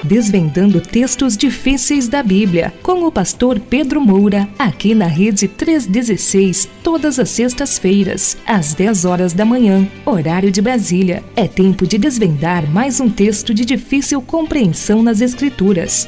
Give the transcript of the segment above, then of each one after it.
Desvendando textos difíceis da Bíblia, com o pastor Pedro Moura, aqui na Rede 316, todas as sextas-feiras, às 10 horas da manhã, horário de Brasília. É tempo de desvendar mais um texto de difícil compreensão nas Escrituras.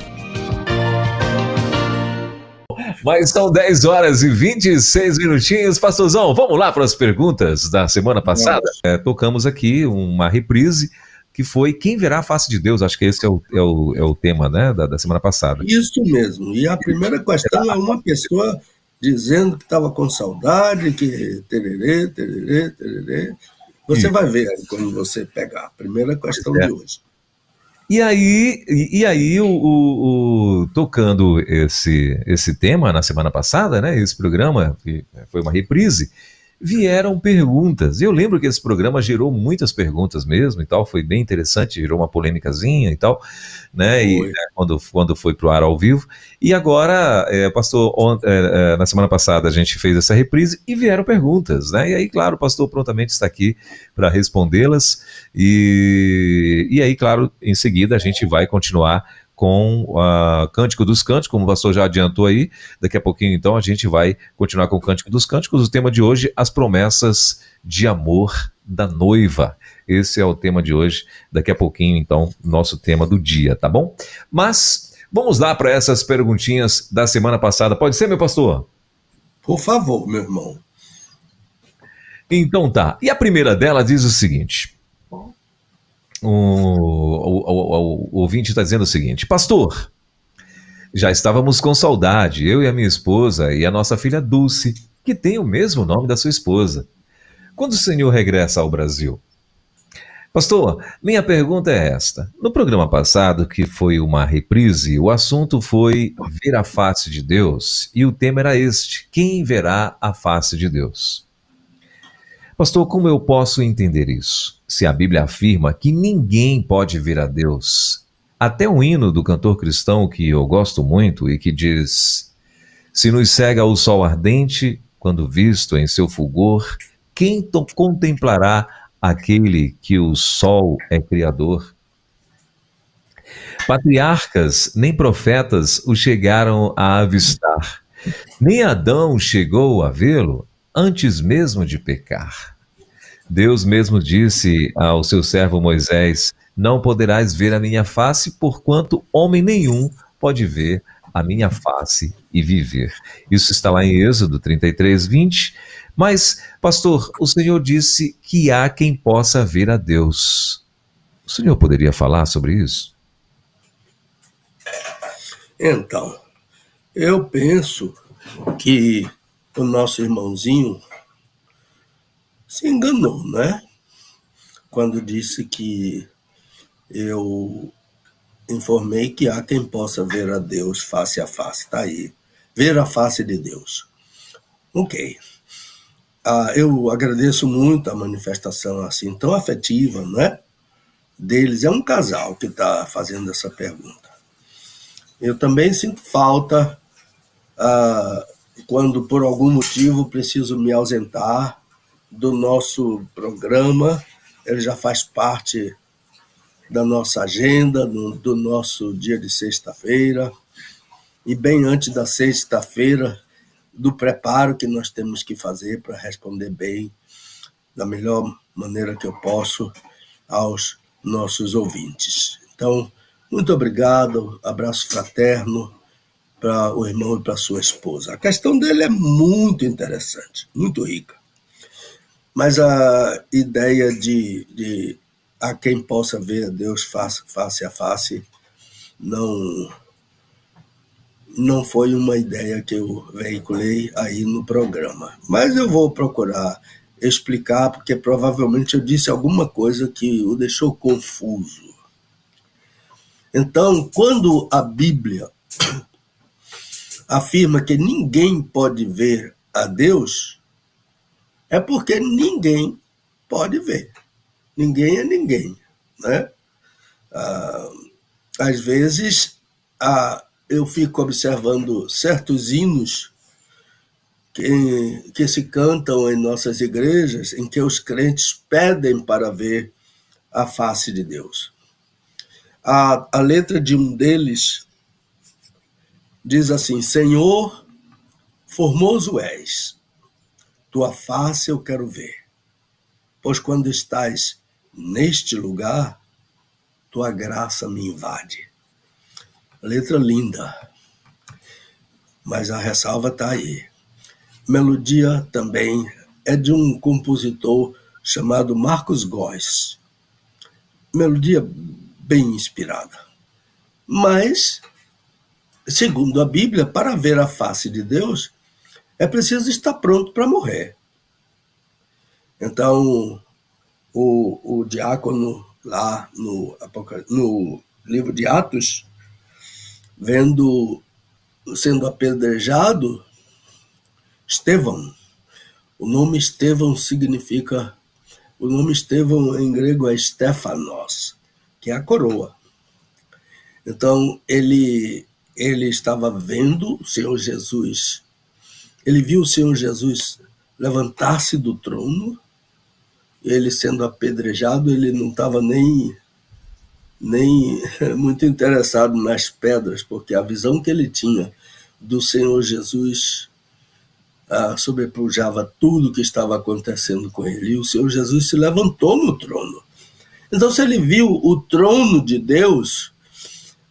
Mas são 10 horas e 26 minutinhos. Pastorzão, vamos lá para as perguntas da semana passada? Tocamos aqui uma reprise que foi Quem Verá a Face de Deus. Acho que esse é o tema, né, da semana passada. Isso mesmo. E a primeira questão é uma pessoa dizendo que estava com saudade, que tererê, tererê, tererê. Você vai ver aí quando você pegar a primeira questão de hoje. E aí tocando esse tema na semana passada, né, esse programa, que foi uma reprise, vieram perguntas. Eu lembro que esse programa gerou muitas perguntas mesmo e tal, foi bem interessante, gerou uma polêmicazinha e tal, né, quando foi pro ar ao vivo. E agora, pastor, na semana passada a gente fez essa reprise e vieram perguntas, né, e aí, claro, o pastor prontamente está aqui para respondê-las, e aí, claro, em seguida a gente vai continuar com o Cântico dos Cânticos, como o pastor já adiantou aí. Daqui a pouquinho, então, a gente vai continuar com o Cântico dos Cânticos. O tema de hoje, as promessas de amor da noiva. Esse é o tema de hoje. Daqui a pouquinho, então, nosso tema do dia, tá bom? Mas vamos lá para essas perguntinhas da semana passada. Pode ser, meu pastor? Por favor, meu irmão. Então tá. E a primeira dela diz o seguinte... O ouvinte está dizendo o seguinte: pastor, já estávamos com saudade, eu e a minha esposa e a nossa filha Dulce, que tem o mesmo nome da sua esposa. Quando o senhor regressa ao Brasil? Pastor, minha pergunta é esta. No programa passado, que foi uma reprise, o assunto foi ver a face de Deus, e o tema era este: quem verá a face de Deus? Pastor, como eu posso entender isso? Se a Bíblia afirma que ninguém pode ver a Deus, até um hino do cantor cristão que eu gosto muito e que diz: se nos cega o sol ardente, quando visto em seu fulgor, quem contemplará aquele que o sol é criador? Patriarcas nem profetas o chegaram a avistar, nem Adão chegou a vê-lo antes mesmo de pecar. Deus mesmo disse ao seu servo Moisés: não poderás ver a minha face, porquanto homem nenhum pode ver a minha face e viver. Isso está lá em Êxodo 33, 20. Mas, pastor, o Senhor disse que há quem possa ver a Deus. O senhor poderia falar sobre isso? Então, eu penso que o nosso irmãozinho se enganou, né? Quando disse que eu informei que há quem possa ver a Deus face a face. Tá aí. Ver a face de Deus. Ok. Eu agradeço muito a manifestação assim tão afetiva, né? Deles. É um casal que está fazendo essa pergunta. Eu também sinto falta quando por algum motivo preciso me ausentar do nosso programa. Ele já faz parte da nossa agenda, do nosso dia de sexta-feira, e bem antes da sexta-feira, do preparo que nós temos que fazer para responder bem, da melhor maneira que eu posso, aos nossos ouvintes. Então, muito obrigado, abraço fraterno para o irmão e para a sua esposa. A questão dele é muito interessante, muito rica. Mas a ideia de a quem possa ver a Deus face a face não foi uma ideia que eu veiculei aí no programa. Mas eu vou procurar explicar, porque provavelmente eu disse alguma coisa que o deixou confuso. Então, quando a Bíblia afirma que ninguém pode ver a Deus, é porque ninguém pode ver. Ninguém é ninguém, né? Às vezes, eu fico observando certos hinos que se cantam em nossas igrejas, em que os crentes pedem para ver a face de Deus. A letra de um deles diz assim: Senhor, formoso és, tua face eu quero ver, pois quando estás neste lugar, tua graça me invade. Letra linda, mas a ressalva está aí. Melodia também é de um compositor chamado Marcos Góes. Melodia bem inspirada. Mas, segundo a Bíblia, para ver a face de Deus, é preciso estar pronto para morrer. Então, o diácono lá no livro de Atos, sendo apedrejado, Estevão. O nome Estevão significa... O nome Estevão em grego é Stéphanos, que é a coroa. Então, ele estava vendo o Senhor Jesus. Ele viu o Senhor Jesus levantar-se do trono. Ele sendo apedrejado, ele não estava nem muito interessado nas pedras, porque a visão que ele tinha do Senhor Jesus sobrepujava tudo que estava acontecendo com ele. E o Senhor Jesus se levantou no trono. Então, se ele viu o trono de Deus,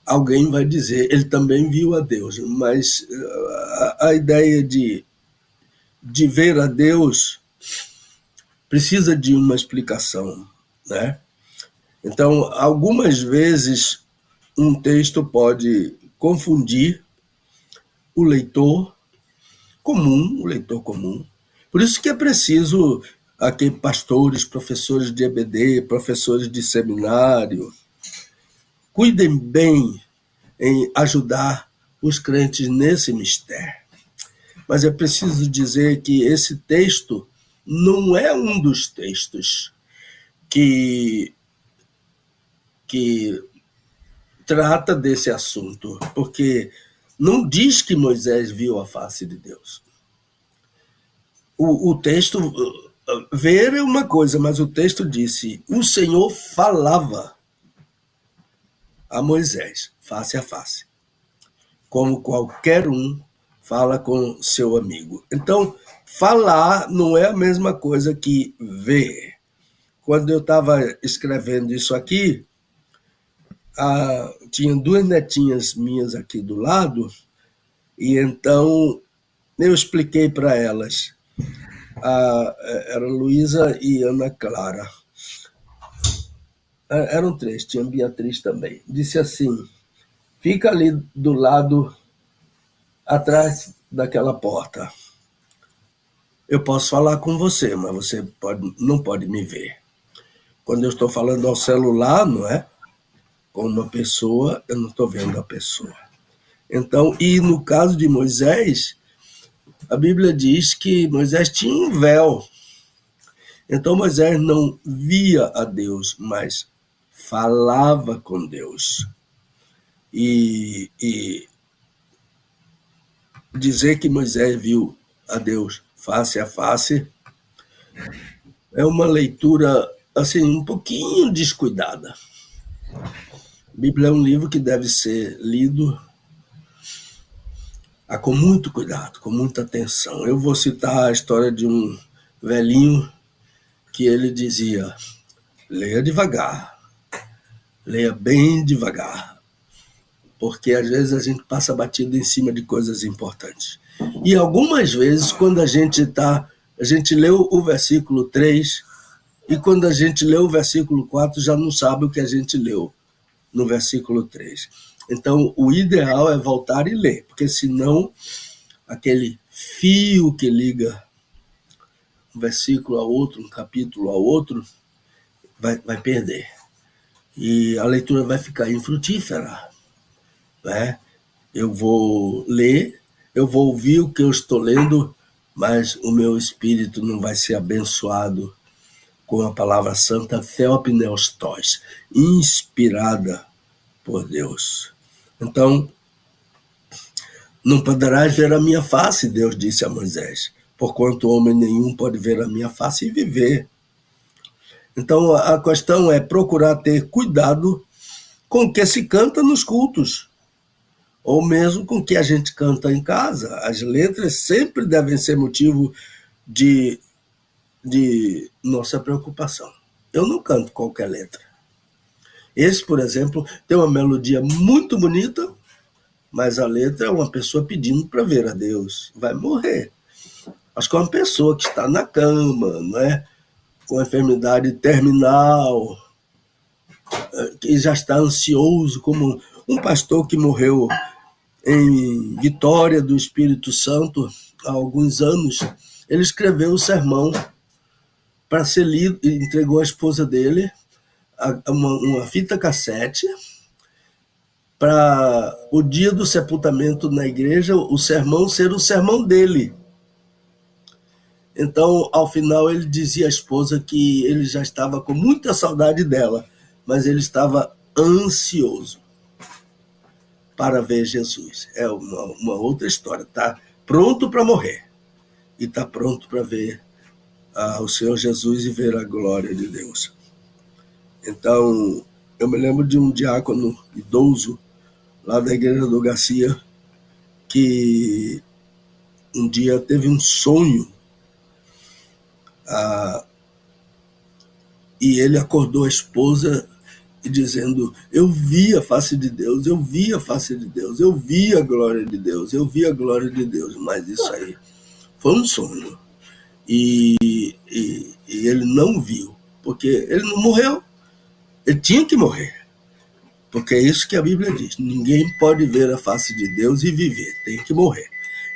alguém vai dizer, ele também viu a Deus. Mas a ideia de ver a Deus precisa de uma explicação, né? Então, algumas vezes, um texto pode confundir o leitor comum. Por isso que é preciso aqui pastores, professores de EBD, professores de seminário, cuidem bem em ajudar os crentes nesse mistério. Mas é preciso dizer que esse texto não é um dos textos que trata desse assunto, porque não diz que Moisés viu a face de Deus. O texto, ver é uma coisa, mas o texto disse, o Senhor falava a Moisés, face a face, como qualquer um fala com seu amigo. Então, falar não é a mesma coisa que ver. Quando eu estava escrevendo isso aqui, tinha duas netinhas minhas aqui do lado, e então eu expliquei para elas. Era Luísa e Ana Clara. Eram três, tinha Beatriz também. Disse assim, fica ali do lado, atrás daquela porta. Eu posso falar com você, mas você não pode me ver. Quando eu estou falando ao celular, não é? Com uma pessoa, eu não estou vendo a pessoa. Então, e no caso de Moisés, a Bíblia diz que Moisés tinha um véu. Então, Moisés não via a Deus, mas falava com Deus. E dizer que Moisés viu a Deus face a face é uma leitura assim, um pouquinho descuidada. A Bíblia é um livro que deve ser lido com muito cuidado, com muita atenção. Eu vou citar a história de um velhinho que ele dizia, leia devagar, leia bem devagar, porque às vezes a gente passa batido em cima de coisas importantes. E algumas vezes, quando a gente leu o versículo 3, e quando a gente lê o versículo 4, já não sabe o que a gente leu no versículo 3. Então, o ideal é voltar e ler, porque senão aquele fio que liga um versículo a outro, um capítulo a outro, vai perder. E a leitura vai ficar infrutífera, né? Eu vou ler, eu vou ouvir o que eu estou lendo, mas o meu espírito não vai ser abençoado com a palavra santa Theopneustos, inspirada por Deus. Então, não poderás ver a minha face, Deus disse a Moisés, porquanto homem nenhum pode ver a minha face e viver. Então, a questão é procurar ter cuidado com o que se canta nos cultos, ou mesmo com o que a gente canta em casa. As letras sempre devem ser motivo de nossa preocupação. Eu não canto qualquer letra. Esse, por exemplo, tem uma melodia muito bonita, mas a letra é uma pessoa pedindo para ver a Deus. Vai morrer. Acho que é uma pessoa que está na cama, não é? Com enfermidade terminal, que já está ansioso, como um pastor que morreu em Vitória do Espírito Santo há alguns anos. Ele escreveu o sermão para ser lido e entregou à esposa dele uma fita cassete para o dia do sepultamento na igreja, o sermão ser o sermão dele. Então, ao final, ele dizia à esposa que ele já estava com muita saudade dela, mas ele estava ansioso para ver Jesus. É uma outra história. Está pronto para morrer e está pronto para ver o Senhor Jesus e ver a glória de Deus. Então, eu me lembro de um diácono idoso lá da igreja do Garcia, que um dia teve um sonho, e ele acordou a esposa e dizendo: eu vi a face de Deus, eu vi a face de Deus, eu vi a glória de Deus, eu vi a glória de Deus. Mas isso aí foi um sonho. E ele não viu, porque ele não morreu. Ele tinha que morrer. Porque é isso que a Bíblia diz. Ninguém pode ver a face de Deus e viver. Tem que morrer.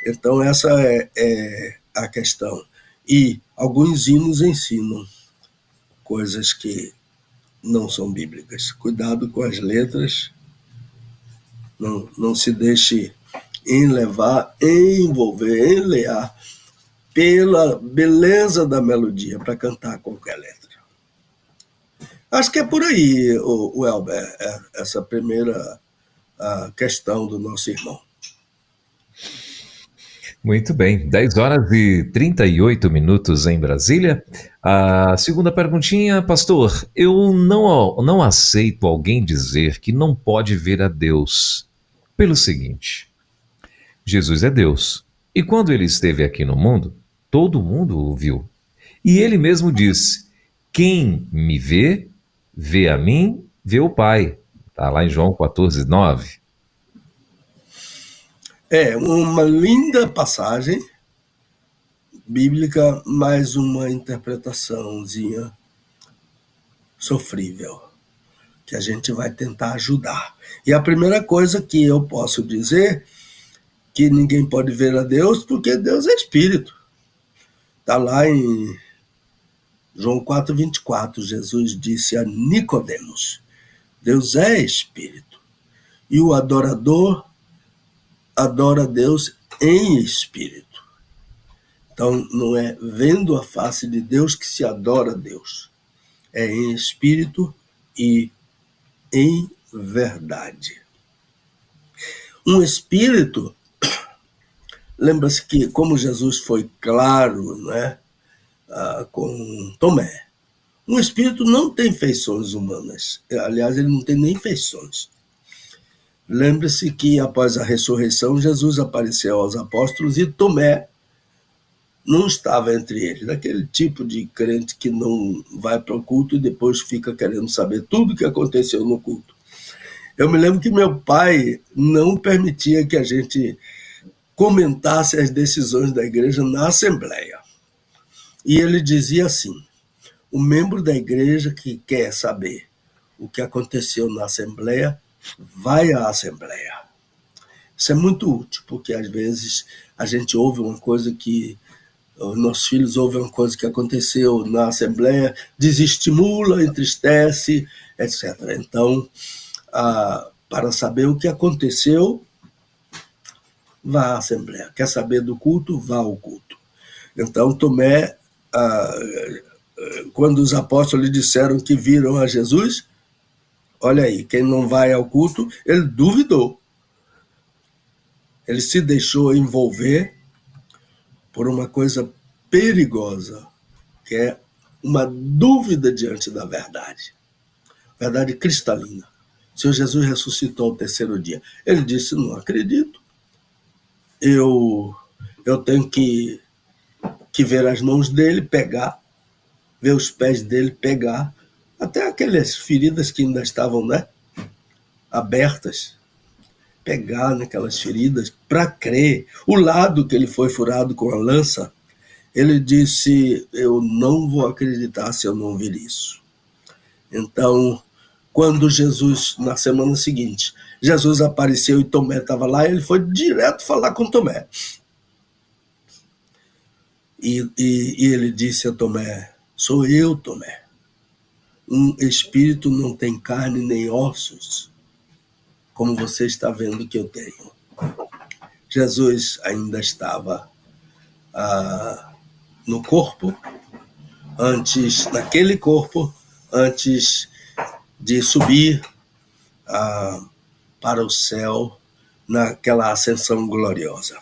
Então essa é a questão. E alguns hinos ensinam coisas que não são bíblicas. Cuidado com as letras. Não se deixe enlevar, envolver, enlear pela beleza da melodia para cantar qualquer letra. Acho que é por aí, o Elber, essa primeira questão do nosso irmão. Muito bem, 10 horas e 38 minutos em Brasília. A segunda perguntinha, pastor: eu não aceito alguém dizer que não pode ver a Deus pelo seguinte: Jesus é Deus, e quando ele esteve aqui no mundo, todo mundo o viu. E ele mesmo disse: quem me vê, vê a mim, vê o Pai. Está lá em João 14:9. É uma linda passagem bíblica, mas uma interpretaçãozinha sofrível, que a gente vai tentar ajudar. E a primeira coisa que eu posso dizer, que ninguém pode ver a Deus, porque Deus é Espírito. Está lá em João 4:24, Jesus disse a Nicodemos: Deus é Espírito, e o adorador adora a Deus em espírito. Então, não é vendo a face de Deus que se adora a Deus. É em espírito e em verdade. Um espírito, lembra-se que, como Jesus foi claro, né, com Tomé, um espírito não tem feições humanas. Aliás, ele não tem nem feições. Lembre-se que, após a ressurreição, Jesus apareceu aos apóstolos e Tomé não estava entre eles. Daquele tipo de crente que não vai para o culto e depois fica querendo saber tudo o que aconteceu no culto. Eu me lembro que meu pai não permitia que a gente comentasse as decisões da igreja na Assembleia. E ele dizia assim: o membro da igreja que quer saber o que aconteceu na Assembleia, vai à Assembleia. Isso é muito útil, porque às vezes a gente ouve uma coisa que os nossos filhos ouvem uma coisa que aconteceu na Assembleia, desestimula, entristece, etc. Então, para saber o que aconteceu, vá à Assembleia. Quer saber do culto? Vá ao culto. Então, Tomé, quando os apóstolos lhe disseram que viram a Jesus, olha aí, quem não vai ao culto, ele duvidou. Ele se deixou envolver por uma coisa perigosa, que é uma dúvida diante da verdade. Verdade cristalina. o Senhor Jesus ressuscitou ao terceiro dia. Ele disse, não acredito. Eu tenho que ver as mãos dele, pegar, ver os pés dele, pegar, até aquelas feridas que ainda estavam, né, abertas, pegar naquelas feridas para crer. O lado que ele foi furado com a lança, ele disse, eu não vou acreditar se eu não vir isso. Então, quando Jesus, na semana seguinte, Jesus apareceu e Tomé estava lá, ele foi direto falar com Tomé. E ele disse a Tomé, sou eu, Tomé. Um espírito não tem carne nem ossos, como você está vendo que eu tenho. Jesus ainda estava no corpo, naquele corpo, antes de subir para o céu, naquela ascensão gloriosa.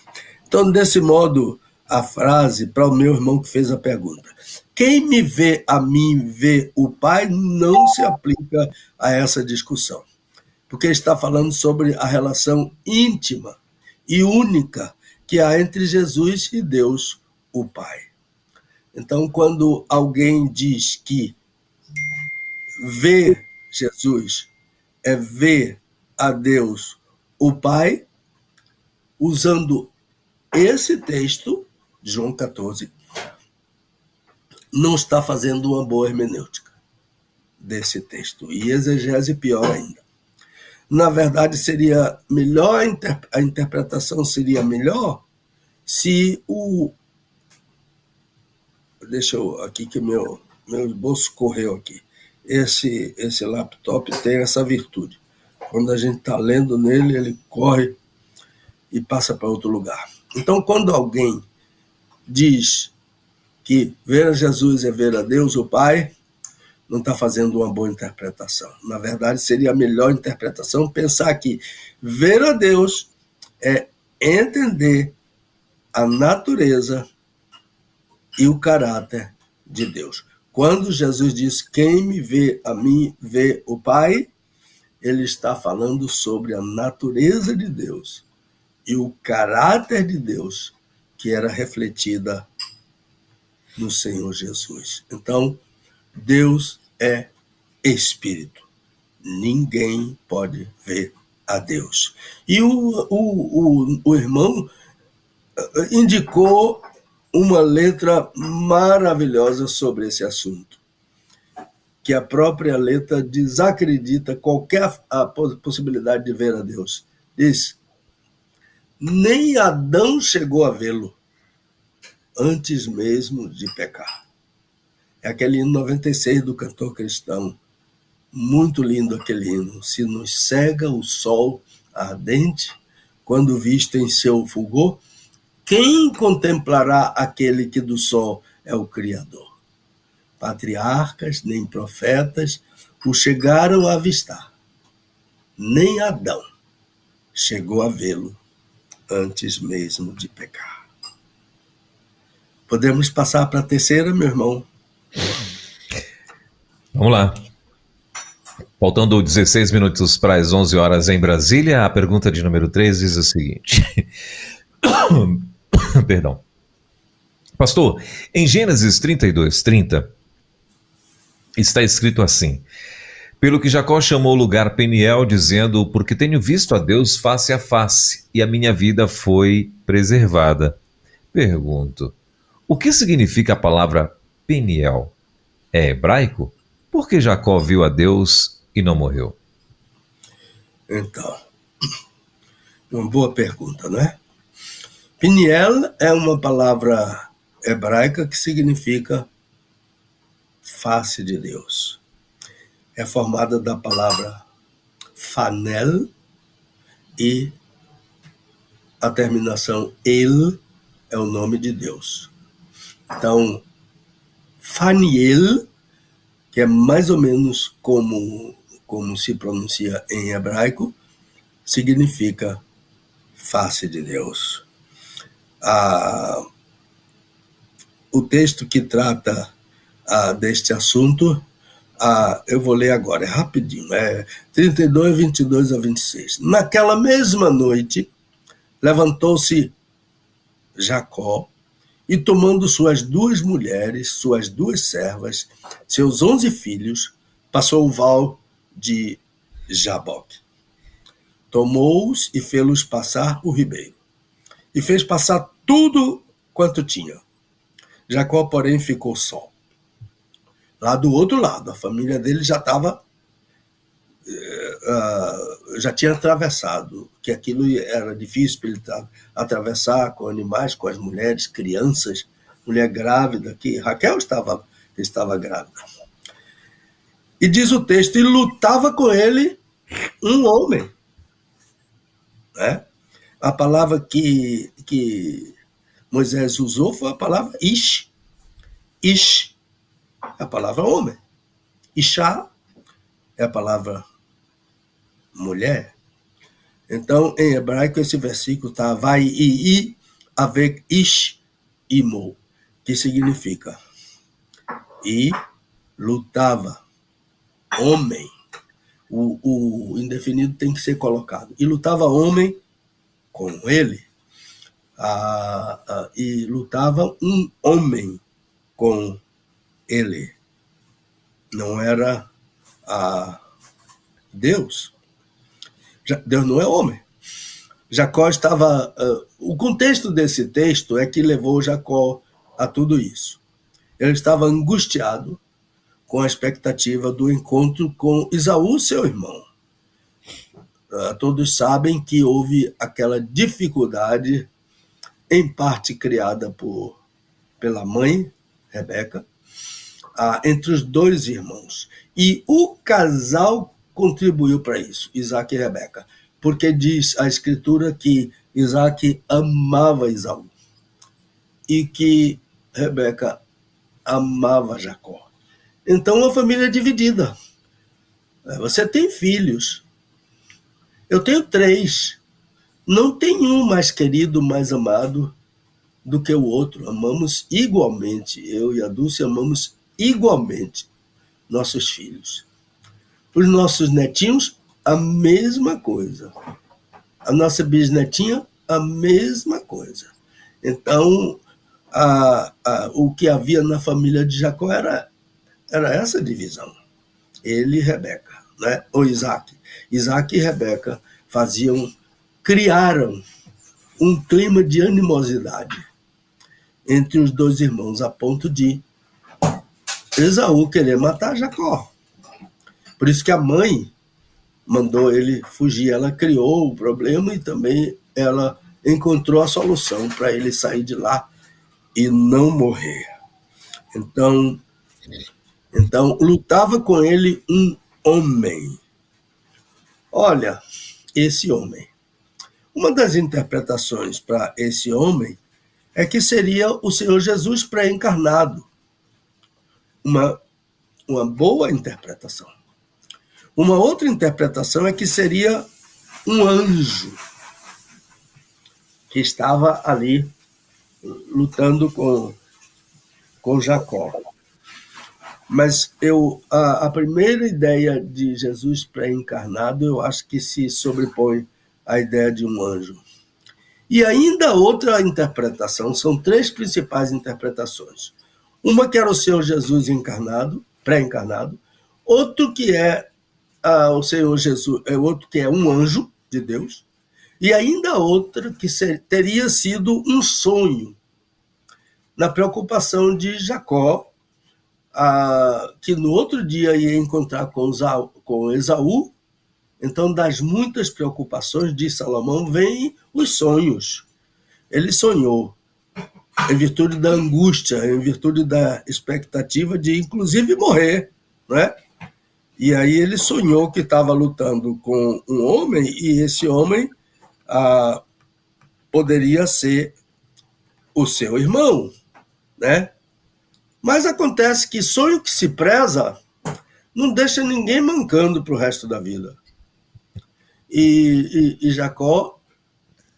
Então, desse modo, a frase para o meu irmão que fez a pergunta, quem me vê a mim, vê o Pai, não se aplica a essa discussão, porque está falando sobre a relação íntima e única que há entre Jesus e Deus, o Pai. Então, quando alguém diz que ver Jesus é ver a Deus, o Pai, usando esse texto, João 14, não está fazendo uma boa hermenêutica desse texto. E exegese pior ainda. Na verdade, seria melhor, a interpretação seria melhor se Deixa eu aqui que meu bolso correu aqui. Esse laptop tem essa virtude. Quando a gente está lendo nele, ele corre e passa para outro lugar. Então, quando alguém diz que ver a Jesus é ver a Deus, o Pai, não está fazendo uma boa interpretação. Na verdade, seria a melhor interpretação pensar que ver a Deus é entender a natureza e o caráter de Deus. Quando Jesus diz, quem me vê a mim, vê o Pai, ele está falando sobre a natureza de Deus e o caráter de Deus que era refletida no Senhor Jesus. Então, Deus é Espírito. Ninguém pode ver a Deus. E o irmão indicou uma letra maravilhosa sobre esse assunto, que a própria letra desacredita qualquer possibilidade de ver a Deus. Diz, nem Adão chegou a vê-lo antes mesmo de pecar. É aquele hino 96 do cantor cristão. Muito lindo aquele hino. Se nos cega o sol ardente, quando visto em seu fulgor, quem contemplará aquele que do sol é o Criador? Patriarcas, nem profetas o chegaram a avistar. Nem Adão chegou a vê-lo antes mesmo de pecar. Podemos passar para a terceira, meu irmão? Vamos lá. Faltando 16 minutos para as 11 horas em Brasília, a pergunta de número 3 diz o seguinte. Perdão. Pastor, em Gênesis 32:30, está escrito assim, pelo que Jacó chamou o lugar Peniel, dizendo, porque tenho visto a Deus face a face, e a minha vida foi preservada. Pergunto, o que significa a palavra Peniel? É hebraico? Por que Jacó viu a Deus e não morreu? Então, uma boa pergunta, não é? Peniel é uma palavra hebraica que significa face de Deus. É formada da palavra fanel e a terminação el é o nome de Deus. Então, Faniel, que é mais ou menos como se pronuncia em hebraico, significa face de Deus. O texto que trata deste assunto Eu vou ler agora, é rapidinho, 32, 22 a 26. Naquela mesma noite, levantou-se Jacó e, tomando suas 2 mulheres, suas 2 servas, seus 11 filhos, passou o val de Jaboque. Tomou-os e fê-los passar o ribeiro, e fez passar tudo quanto tinha. Jacó, porém, ficou só. Lá do outro lado, a família dele já tinha atravessado, que aquilo era difícil para ele atravessar com animais, com as mulheres, crianças, mulher grávida, que Raquel estava grávida. E diz o texto, e lutava com ele um homem. Né? A palavra que Moisés usou foi a palavra ish. Ish é a palavra homem. Ishá é a palavra mulher. Então, em hebraico, esse versículo está vai e avec ish imo, que significa e lutava, homem. O indefinido tem que ser colocado. E lutava homem com ele. E lutava um homem com ele. Não era Deus. Deus não é homem. Jacó estava... o contexto desse texto é que levou Jacó a tudo isso. Ele estava angustiado com a expectativa do encontro com Esaú, seu irmão. Todos sabem que houve aquela dificuldade, em parte criada pela mãe, Rebeca, entre os 2 irmãos. E o casal contribuiu para isso, Isaac e Rebeca, porque diz a Escritura que Isaac amava Esaú e que Rebeca amava Jacó. Então, a família é dividida. Você tem filhos. Eu tenho 3. Não tem um mais querido, mais amado do que o outro. Amamos igualmente. Eu e a Dulce amamos igualmente nossos filhos. Os nossos netinhos, a mesma coisa. A nossa bisnetinha, a mesma coisa. Então, o que havia na família de Jacó era essa divisão. Ele e Rebeca, né? Ou Isaac. Isaac e Rebeca criaram um clima de animosidade entre os 2 irmãos, a ponto de Esaú querer matar Jacó. Por isso que a mãe mandou ele fugir. Ela criou o problema e também ela encontrou a solução para ele sair de lá e não morrer. Então, lutava com ele um homem. Olha, esse homem. Uma das interpretações para esse homem é que seria o Senhor Jesus pré-encarnado. Uma boa interpretação. Uma outra interpretação é que seria um anjo que estava ali lutando com Jacó. Mas a primeira ideia de Jesus pré-encarnado, eu acho que se sobrepõe à ideia de um anjo. E ainda outra interpretação, são 3 principais interpretações. Uma que era o Senhor Jesus encarnado, pré-encarnado, outro que é o Senhor Jesus, outro que é um anjo de Deus, e ainda outra que teria sido um sonho, na preocupação de Jacó, que no outro dia ia encontrar com Esaú. Então, das muitas preocupações de Salomão, vêm os sonhos. Ele sonhou, em virtude da angústia, em virtude da expectativa de, inclusive, morrer, né? E aí ele sonhou que estava lutando com um homem, e esse homem poderia ser o seu irmão, né? Mas acontece que sonho que se preza não deixa ninguém mancando para o resto da vida. E Jacó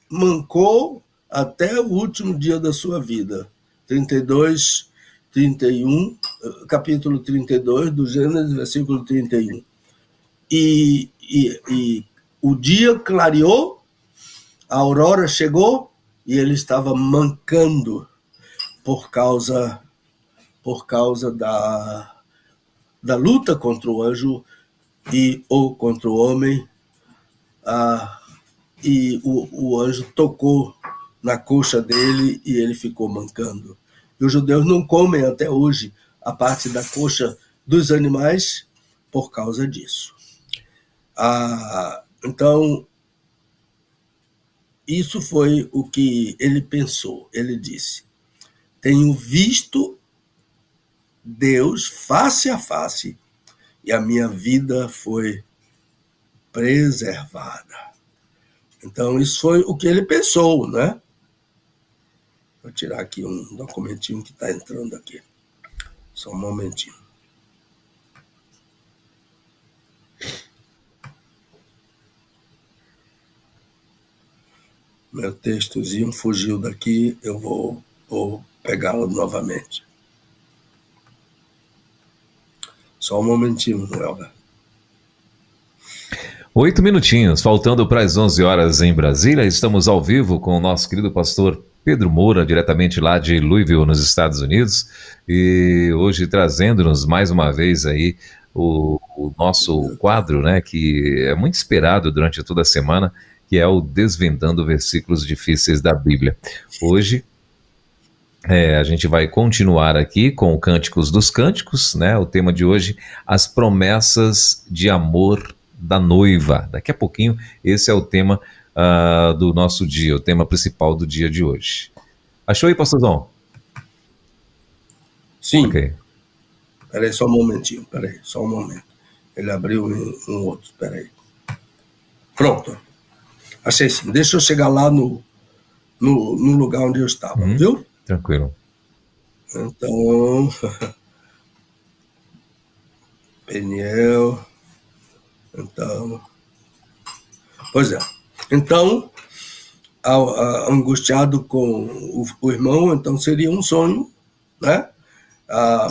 mancou até o último dia da sua vida. 32, 31, capítulo 32 do Gênesis, versículo 31. E o dia clareou, a aurora chegou e ele estava mancando por causa da luta contra o anjo ou contra o homem. E o anjo tocou na coxa dele e ele ficou mancando. E os judeus não comem até hoje a parte da coxa dos animais por causa disso. Então, isso foi o que ele pensou. Ele disse: tenho visto Deus face a face e a minha vida foi preservada. Então, isso foi o que ele pensou, né? Vou tirar aqui um documentinho que está entrando aqui. Só um momentinho. Meu textozinho fugiu daqui, eu vou pegá-lo novamente. Só um momentinho, Elber. 8 minutinhos, faltando para as 11 horas em Brasília. Estamos ao vivo com o nosso querido pastor Pedro Moura, diretamente lá de Louisville, nos Estados Unidos, e hoje trazendo-nos mais uma vez aí o nosso quadro, né, que é muito esperado durante toda a semana, que é o Desvendando Versículos Difíceis da Bíblia. Hoje a gente vai continuar aqui com o Cânticos dos Cânticos, né? O tema de hoje, as promessas de amor da noiva. Daqui a pouquinho, esse é o tema do nosso dia, o tema principal do dia de hoje. Achou aí, pastorzão? Sim. Ok. Peraí, só um momentinho, só um momento. Ele abriu um outro, peraí. Pronto. Achei sim. Deixa eu chegar lá no lugar onde eu estava, viu? Tranquilo. Então, Peniel. Então, pois é. Então, angustiado com o irmão, então seria um sonho, né?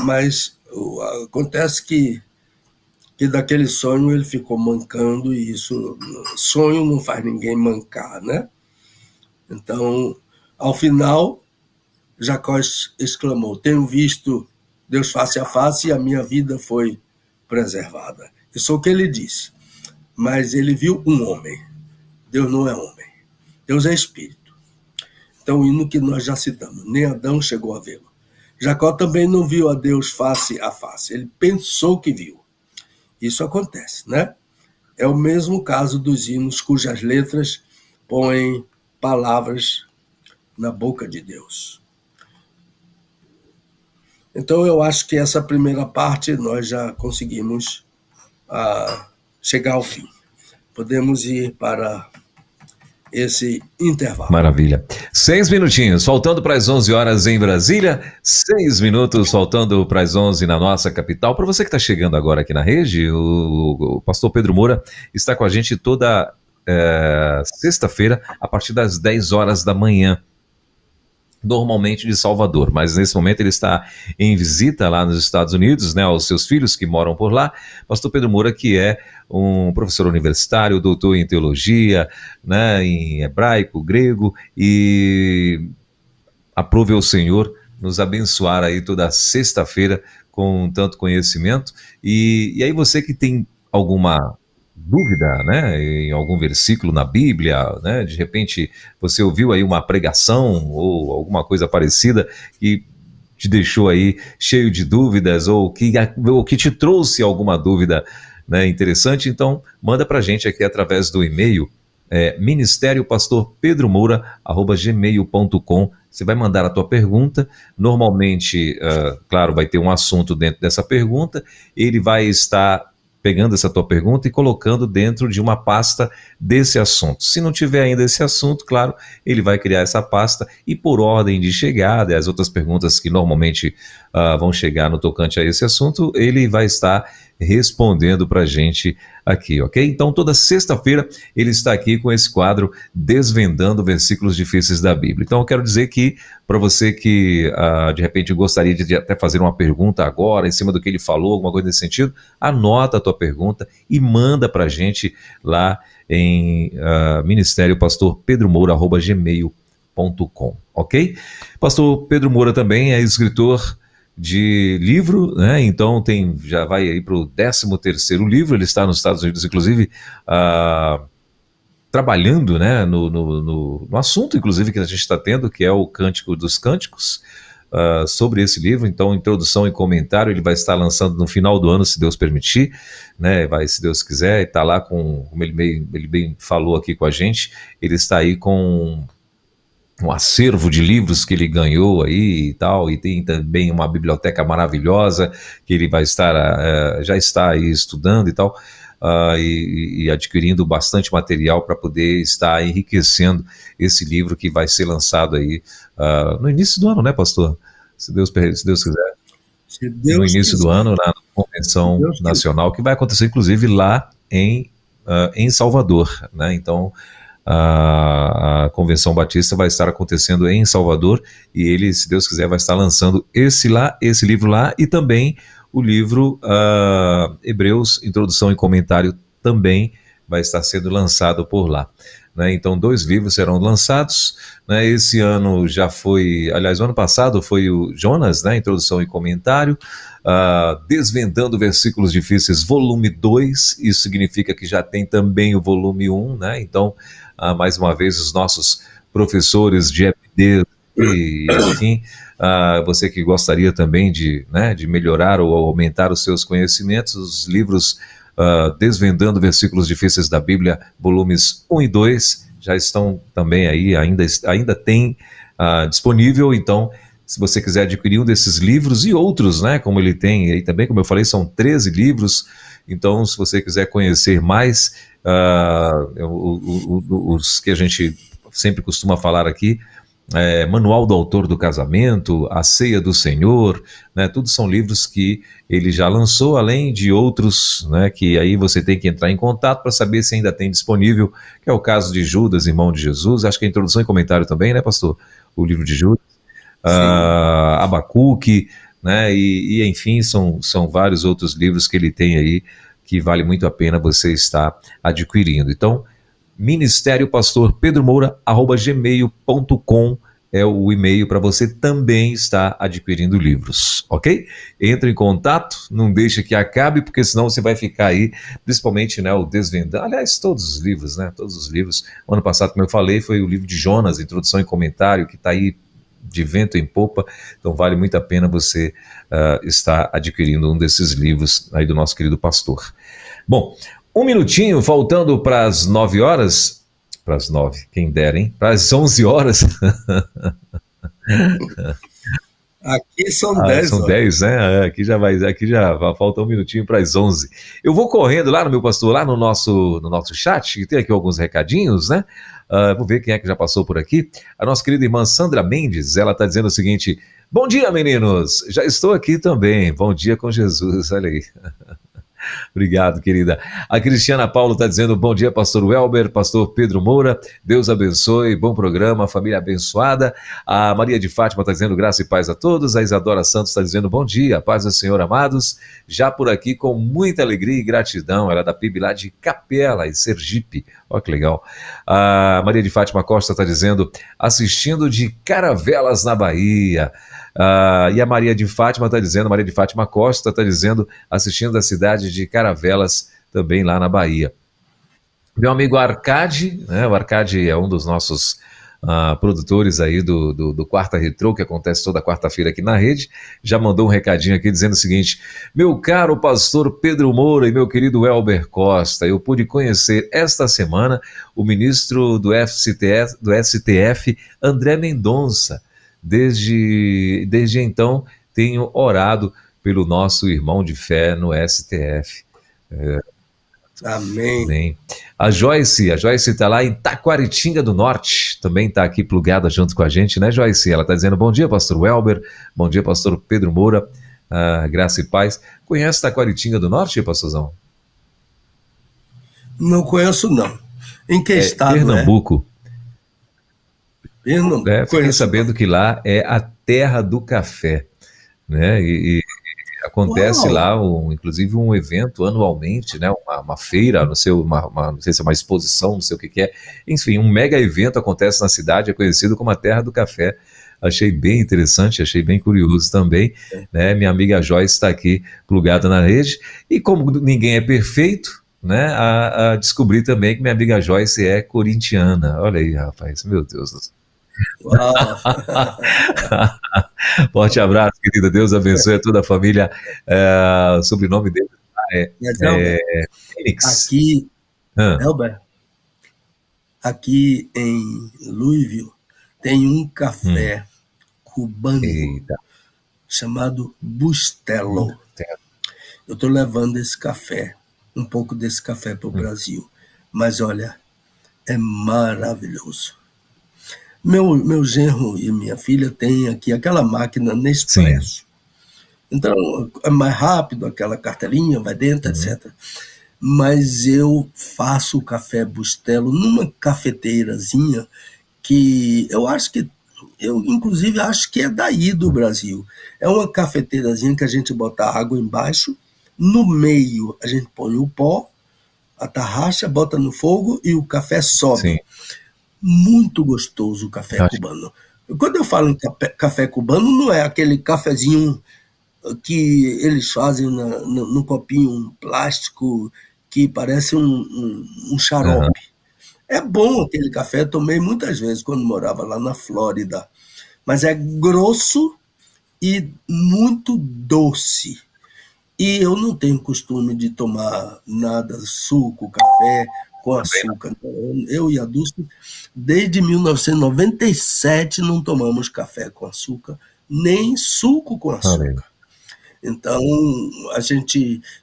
Mas acontece que daquele sonho ele ficou mancando, e isso, sonho não faz ninguém mancar, né? Então, ao final, Jacó exclamou: tenho visto Deus face a face e a minha vida foi preservada. Isso é o que ele disse. Mas ele viu um homem. Deus não é homem. Deus é espírito. Então, o hino que nós já citamos, nem Adão chegou a vê-lo. Jacó também não viu a Deus face a face. Ele pensou que viu. Isso acontece, né? É o mesmo caso dos hinos cujas letras põem palavras na boca de Deus. Então, eu acho que essa primeira parte nós já conseguimos chegar ao fim. Podemos ir para esse intervalo. Maravilha. 6 minutinhos, faltando para as 11 horas em Brasília, 6 minutos faltando para as 11 na nossa capital. Para você que está chegando agora aqui na rede, o pastor Pedro Moura está com a gente toda sexta-feira, a partir das 10 horas da manhã, normalmente de Salvador, mas nesse momento ele está em visita lá nos Estados Unidos, né, aos seus filhos que moram por lá. Pastor Pedro Moura, que é um professor universitário, doutor em teologia, né, em hebraico, grego, e aprove ao Senhor nos abençoar aí toda sexta-feira com tanto conhecimento. E aí você que tem alguma dúvida, né, em algum versículo na Bíblia, né, de repente você ouviu aí uma pregação ou alguma coisa parecida que te deixou aí cheio de dúvidas, ou que te trouxe alguma dúvida, né, interessante, então manda pra gente aqui através do e-mail ministeriopastorpedromoura@gmail.com. Você vai mandar a tua pergunta, normalmente, claro, vai ter um assunto dentro dessa pergunta, ele vai estar pegando essa tua pergunta e colocando dentro de uma pasta desse assunto. Se não tiver ainda esse assunto, claro, ele vai criar essa pasta e por ordem de chegada, as outras perguntas que normalmente vão chegar no tocante a esse assunto, ele vai estar respondendo para a gente aqui, ok? Então, toda sexta-feira ele está aqui com esse quadro Desvendando Versículos Difíceis da Bíblia. Então, eu quero dizer que, para você que, de repente, gostaria de até fazer uma pergunta agora, em cima do que ele falou, alguma coisa nesse sentido, anota a tua pergunta e manda para a gente lá em ministériopastorpedromoura@gmail.com, ok? Pastor Pedro Moura também é escritor de livro, né? Então já vai aí para o 13º livro. Ele está nos Estados Unidos, inclusive, trabalhando, né, no assunto, inclusive, que a gente está tendo, que é o Cântico dos Cânticos, sobre esse livro. Então, introdução e comentário ele vai estar lançando no final do ano, se Deus permitir, né? Vai, se Deus quiser, e está lá como ele bem falou aqui com a gente, ele está aí com um acervo de livros que ele ganhou aí e tal, e tem também uma biblioteca maravilhosa que ele vai estar, já está aí estudando e tal, e adquirindo bastante material para poder estar enriquecendo esse livro que vai ser lançado aí no início do ano, né, pastor? Se Deus quiser. No início do ano, na Convenção Nacional, que vai acontecer inclusive lá em Salvador, né? Então, a Convenção Batista vai estar acontecendo em Salvador e ele, se Deus quiser, vai estar lançando esse livro lá, e também o livro Hebreus, Introdução e Comentário, também vai estar sendo lançado por lá, né? Então 2 livros serão lançados, né? Esse ano já foi, aliás, o ano passado foi o Jonas, né? Introdução e Comentário, Desvendando Versículos Difíceis, volume 2, isso significa que já tem também o volume 1, né? Então, mais uma vez, os nossos professores de EPD, e enfim, você que gostaria também de melhorar ou aumentar os seus conhecimentos, os livros Desvendando Versículos Difíceis da Bíblia, volumes 1 e 2, já estão também aí, ainda tem disponível. Então, se você quiser adquirir um desses livros e outros, né, como ele tem aí também, como eu falei, são 13 livros. Então, se você quiser conhecer mais os que a gente sempre costuma falar aqui, Manual do Autor do Casamento, A Ceia do Senhor, né, tudo são livros que ele já lançou, além de outros, né, que aí você tem que entrar em contato para saber se ainda tem disponível, que é o caso de Judas, irmão de Jesus, acho que a introdução e comentário também, né, pastor? O livro de Judas, Abacuque, né, e enfim, são vários outros livros que ele tem aí, que vale muito a pena você estar adquirindo. Então, ministériopastorpedromoura@gmail.com é o e-mail para você também estar adquirindo livros, ok? Entre em contato, não deixe que acabe, porque senão você vai ficar aí, principalmente, né, o Desvendando, aliás, todos os livros, né, todos os livros. O ano passado, como eu falei, foi o livro de Jonas, Introdução e Comentário, que está aí de vento em popa, então vale muito a pena você estar adquirindo um desses livros aí do nosso querido pastor. Bom, 1 minutinho, faltando para as 9 horas, para as 9, quem dera, hein? Para as 11 horas. Aqui são 10 são 10, né? Aqui já falta 1 minutinho para as 11. Eu vou correndo lá no meu pastor, lá no nosso chat, que tem aqui alguns recadinhos, né? Vou ver quem é que já passou por aqui. A nossa querida irmã Sandra Mendes, ela está dizendo o seguinte: bom dia, meninos, já estou aqui também, bom dia com Jesus, olha aí. Obrigado, querida. A Cristiana Paulo está dizendo: bom dia, pastor Welber, pastor Pedro Moura, Deus abençoe, bom programa, família abençoada. A Maria de Fátima está dizendo graça e paz a todos. A Isadora Santos está dizendo bom dia, paz do Senhor, amados. Já por aqui com muita alegria e gratidão. Ela é da PIB lá de Capela, em Sergipe. Olha que legal. A Maria de Fátima Costa está dizendo: assistindo de Caravelas, na Bahia. E a Maria de Fátima Costa está dizendo, assistindo da cidade de Caravelas, também lá na Bahia. Meu amigo Arcade, né? O Arcade é um dos nossos produtores aí do Quarta Retrô, que acontece toda quarta-feira aqui na rede, já mandou um recadinho aqui dizendo o seguinte: meu caro pastor Pedro Moura e meu querido Elber Costa, eu pude conhecer esta semana o ministro do STF, André Mendonça. Desde então, tenho orado pelo nosso irmão de fé no STF. Amém. Amém. A Joyce está lá em Taquaritinga do Norte, também está aqui plugada junto com a gente, né, Joyce? Ela está dizendo: bom dia, pastor Welber, bom dia, pastor Pedro Moura. Graça e paz. Conhece Taquaritinga do Norte, pastorzão? Não conheço, não. Em que estado Pernambuco. Pernambuco. Fiquei sabendo que lá é a terra do café, né? E acontece lá, inclusive, um evento anualmente, né? Uma feira, não sei, não sei se é uma exposição, não sei o que é. Enfim, um mega evento acontece na cidade, é conhecido como a terra do café. Achei bem interessante, achei bem curioso também, né? Minha amiga Joyce está aqui plugada na rede, e como ninguém é perfeito, né? A descobrir também que minha amiga Joyce é corintiana. Olha aí, rapaz, meu Deus do céu. Forte abraço, querida. Deus abençoe a toda a família. O sobrenome dele é Phoenix. Aqui, Elber, aqui em Louisville tem um café cubano chamado Bustelo. Eu estou levando esse café, um pouco desse café para o Brasil. Mas olha, é maravilhoso. Meu genro e minha filha têm aqui aquela máquina Nespresso. Sim. Então, é mais rápido, aquela cartelinha vai dentro, etc. Mas eu faço o café Bustelo numa cafeteirazinha que eu inclusive acho que é daí do Brasil. É uma cafeteirazinha que a gente bota água embaixo, no meio a gente põe o pó, a tarraxa, bota no fogo e o café sobe. Sim. Muito gostoso o café cubano. Quando eu falo em café cubano, não é aquele cafezinho que eles fazem no copinho plástico que parece um xarope. É bom aquele café, eu tomei muitas vezes quando morava lá na Flórida, mas é grosso e muito doce. E eu não tenho costume de tomar nada, suco, café com açúcar. Eu e a Dulce, desde 1997, não tomamos café com açúcar, nem suco com açúcar. Então,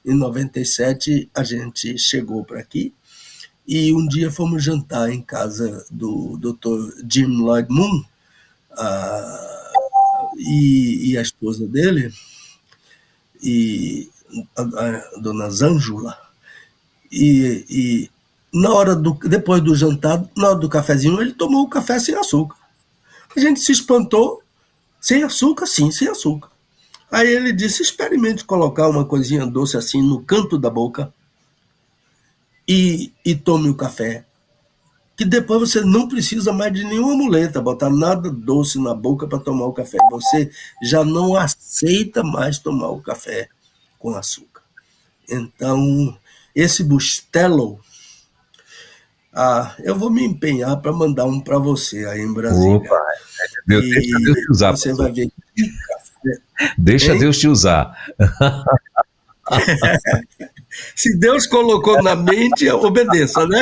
em 97, a gente chegou para aqui e um dia fomos jantar em casa do Dr. Jim Lloyd Moon e a esposa dele, e a dona Zângula. E depois do jantar, na hora do cafezinho, ele tomou o café sem açúcar. A gente se espantou. Sem açúcar? Sim, sem açúcar. Aí ele disse, experimente colocar uma coisinha doce assim no canto da boca e tome o café. Que depois você não precisa mais de nenhuma muleta, botar nada doce na boca para tomar o café. Você já não aceita mais tomar o café com açúcar. Então, esse Bustelo, eu vou me empenhar para mandar um para você aí em Brasília. Opa, deixa Deus te usar. Você vai ver que café. Deixa Deus te usar. Se Deus colocou na mente, obedeça, né?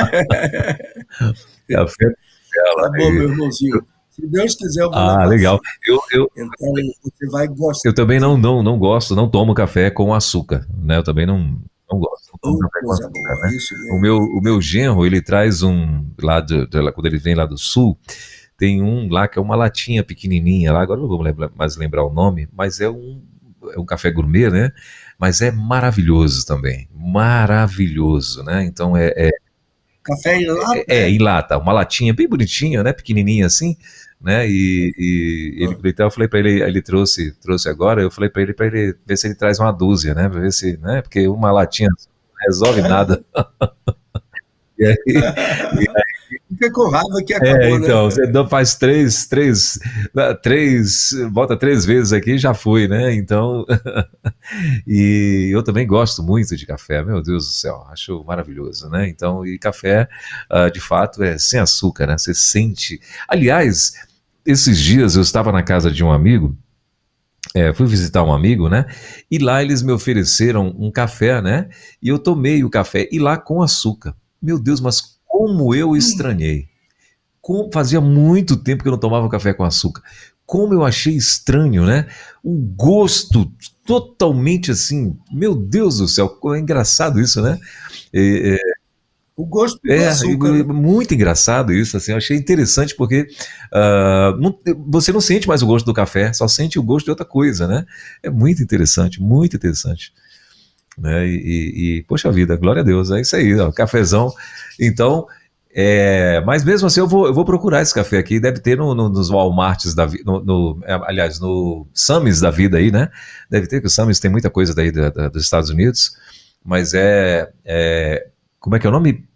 Café tá bom, meu irmãozinho. Se Deus quiser, eu vou levar. Legal. Então, você vai gostar. Eu também não gosto, não tomo café com açúcar, né? Eu também não gosto. Não tomo café com açúcar, né? O meu genro, ele traz quando ele vem lá do sul, tem um lá que é uma latinha pequenininha lá, agora não vou mais lembrar o nome, mas é um café gourmet, né? Mas é maravilhoso também, maravilhoso, né? Então café em lata? Em lata, uma latinha bem bonitinha, né? Pequenininha assim, né? E eu falei para ele trouxe agora, eu falei para ele ver se ele traz uma dúzia, né? Pra ver se, né? Porque uma latinha não resolve nada. E aí, fica com raiva que acabou, então, né? Você faz bota 3 vezes aqui e já foi, né? Então, e eu também gosto muito de café, meu Deus do céu, acho maravilhoso, né? Então, e café, de fato, é sem açúcar, né? Você sente. Aliás, esses dias eu estava na casa de um amigo, fui visitar um amigo, né? E lá eles me ofereceram um café, né? E eu tomei o café, e lá com açúcar. Meu Deus, mas como eu estranhei. Fazia muito tempo que eu não tomava café com açúcar. Como eu achei estranho, né? O gosto totalmente assim, meu Deus do céu, é engraçado isso, né? O gosto do açúcar. Muito engraçado isso, assim, eu achei interessante porque você não sente mais o gosto do café, só sente o gosto de outra coisa, né? É muito interessante, né? Poxa vida, glória a Deus, é isso aí, ó, cafezão. Então, mas mesmo assim eu vou procurar esse café aqui, deve ter nos Walmarts da vida, aliás, no Sam's da vida aí, né? Deve ter, que o Sam's tem muita coisa daí dos Estados Unidos, mas como é que é o nome